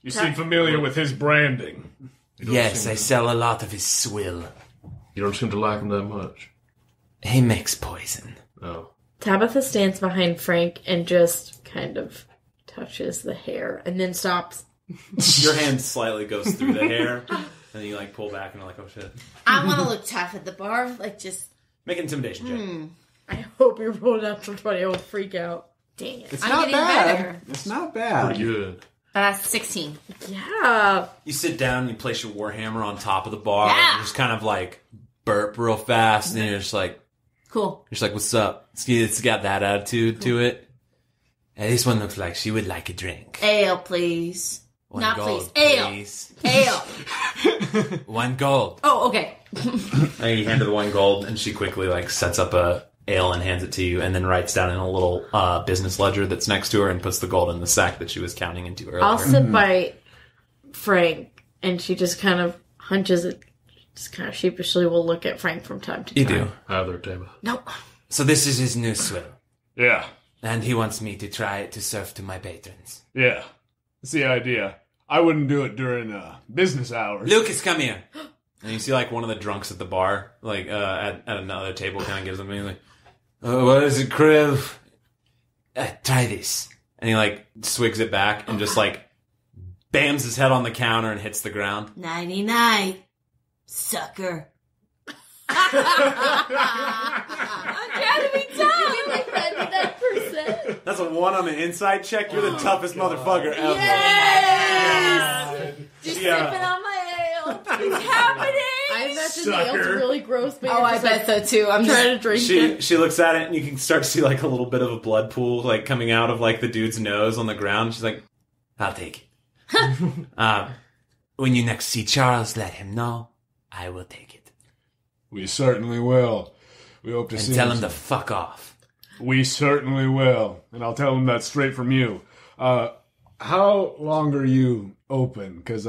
You seem familiar with his branding. Yes, I sell a lot of his swill. You don't seem to like him that much. He makes poison. Oh. Tabitha stands behind Frank and just kind of touches the hair and then stops. Your hand slightly goes through the hair, and then you like pull back and you're like, oh shit. I want to look tough at the bar, like just. Make an intimidation check. I hope you rolled out for 20. I will freak out. Dang it! It's I'm not getting bad. better. It's not bad. Pretty good. That's 16. Yeah. You sit down and you place your warhammer on top of the bar Yeah. and you just kind of like burp real fast and you're just like, Cool. what's up? It's got that attitude to it. And this one looks like she would like a drink. Ale, please. One Not gold, please. Ale. please. Ale. 1 gold. Oh, okay. And you hand her the 1 gold and she quickly like sets up a ale and hands it to you and then writes down in a little business ledger that's next to her and puts the gold in the sack that she was counting into earlier. I'll sit by Frank and she just kind of hunches it. Just kind of sheepishly will look at Frank from time to time. You do. Hi there, David. No. So this is his new swill. Yeah. And he wants me to try it to serve to my patrons. Yeah. That's the idea. I wouldn't do it during business hours. Lucas, come here. And you see like one of the drunks at the bar, like at another table kind of gives them like, what is it, Kriv? Try this. And he like swigs it back and just like bams his head on the counter and hits the ground. 99. Sucker. I'm trying to be tough. Like 99%. That's a 1 on the inside check. You're the toughest motherfucker ever. Yes! Just Yeah. sipping on my ale. It's happening. I imagine Sucker. the ale's really gross, but Oh, I bet so too. I'm trying just. to drink She it. she looks at it and you can start to see like a little bit of a blood pool like coming out of like the dude's nose on the ground. She's like, I'll take it. When you next see Charles, let him know. I will take it. We certainly will. We hope to And see tell him to fuck off. We certainly will. And I'll tell him that straight from you. How long are you open? Because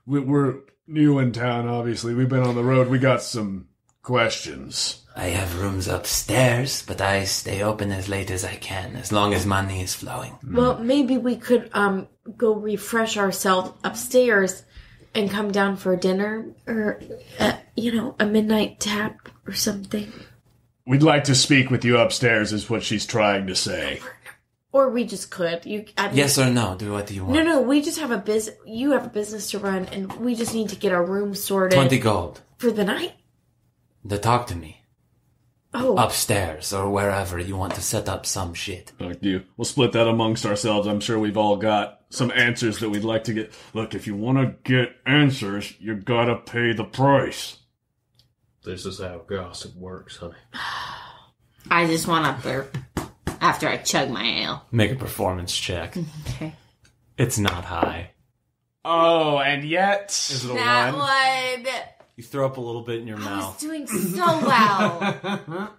we're new in town, obviously. We've been on the road. We got some questions. I have rooms upstairs, but I stay open as late as I can, as long as money is flowing. Well, maybe we could go refresh ourselves upstairs and come down for dinner or, a midnight tap or something. We'd like to speak with you upstairs, is what she's trying to say. Or we just could. Yes or no? What do you want? No, we just have a business. You have a business to run, and we just need to get our room sorted 20 gold. for the night. To talk to me. upstairs or wherever you want to set up some shit. Fuck you. We'll split that amongst ourselves. I'm sure we've all got some answers that we'd like to get. Look, if you want to get answers, you gotta pay the price. This is how gossip works, honey. I just want to burp after I chug my ale. Make a performance check. Okay. It's not high. Oh, and yet... Is it a That 1? one. You throw up a little bit in your I was mouth. doing so well.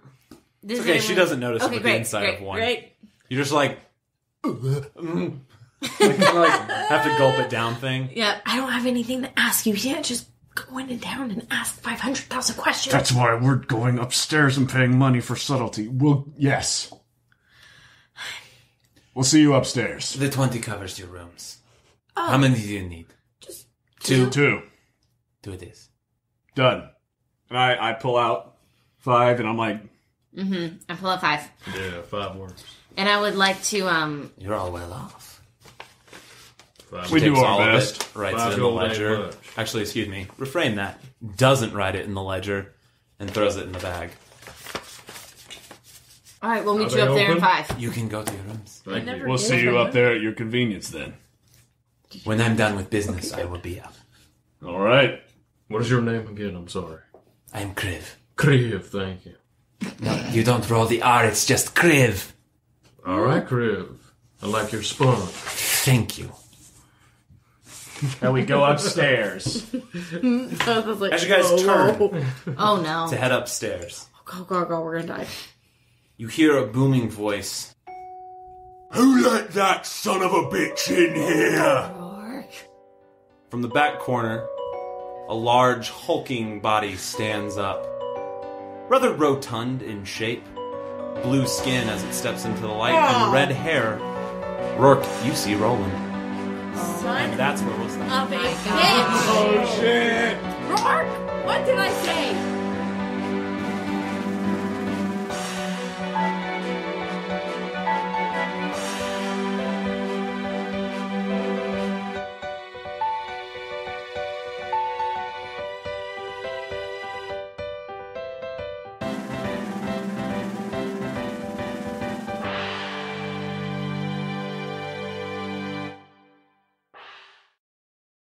It's okay, she doesn't notice it with the inside of 1. Great. You're just like... like, kind of like have to gulp it down thing. Yep. I don't have anything to ask you. You can't just go in and down and ask 500,000 questions. That's why we're going upstairs and paying money for subtlety. Yes. We'll see you upstairs. The 20 covers your rooms. How many do you need? Just 2. 2 it is. Done. And I pull out 5, and I'm like... I pull out 5. Yeah, 5 works. And I would like to, You're all well off. 5 We do Takes our all of best. it, writes 5 it in the gold ain't ledger. much. Actually, excuse me. Reframe that. Doesn't write it in the ledger and throws it in the bag. all right, we'll meet Are you they up there in open? 5. You can go to your rooms. Thank you. We'll see you up there at your convenience then. When I'm done with business, I will be up. All right. What is your name again? I'm sorry. I'm Kriv. Kriv, thank you. No, you don't roll the R, it's just Kriv. All right, Kriv. I like your sponge. Thank you. And we go upstairs. I was like, As you guys turn Oh, no. to head upstairs, Go, we're gonna die. you hear a booming voice. Who let that son of a bitch in here? Roarke. From the back corner, a large, hulking body stands up. Rather rotund in shape, blue skin as it steps into the light, and red hair. Roarke, you see Roland. And that's where we'll stop. Of a bitch! Oh, shit! Roarke! What did I say?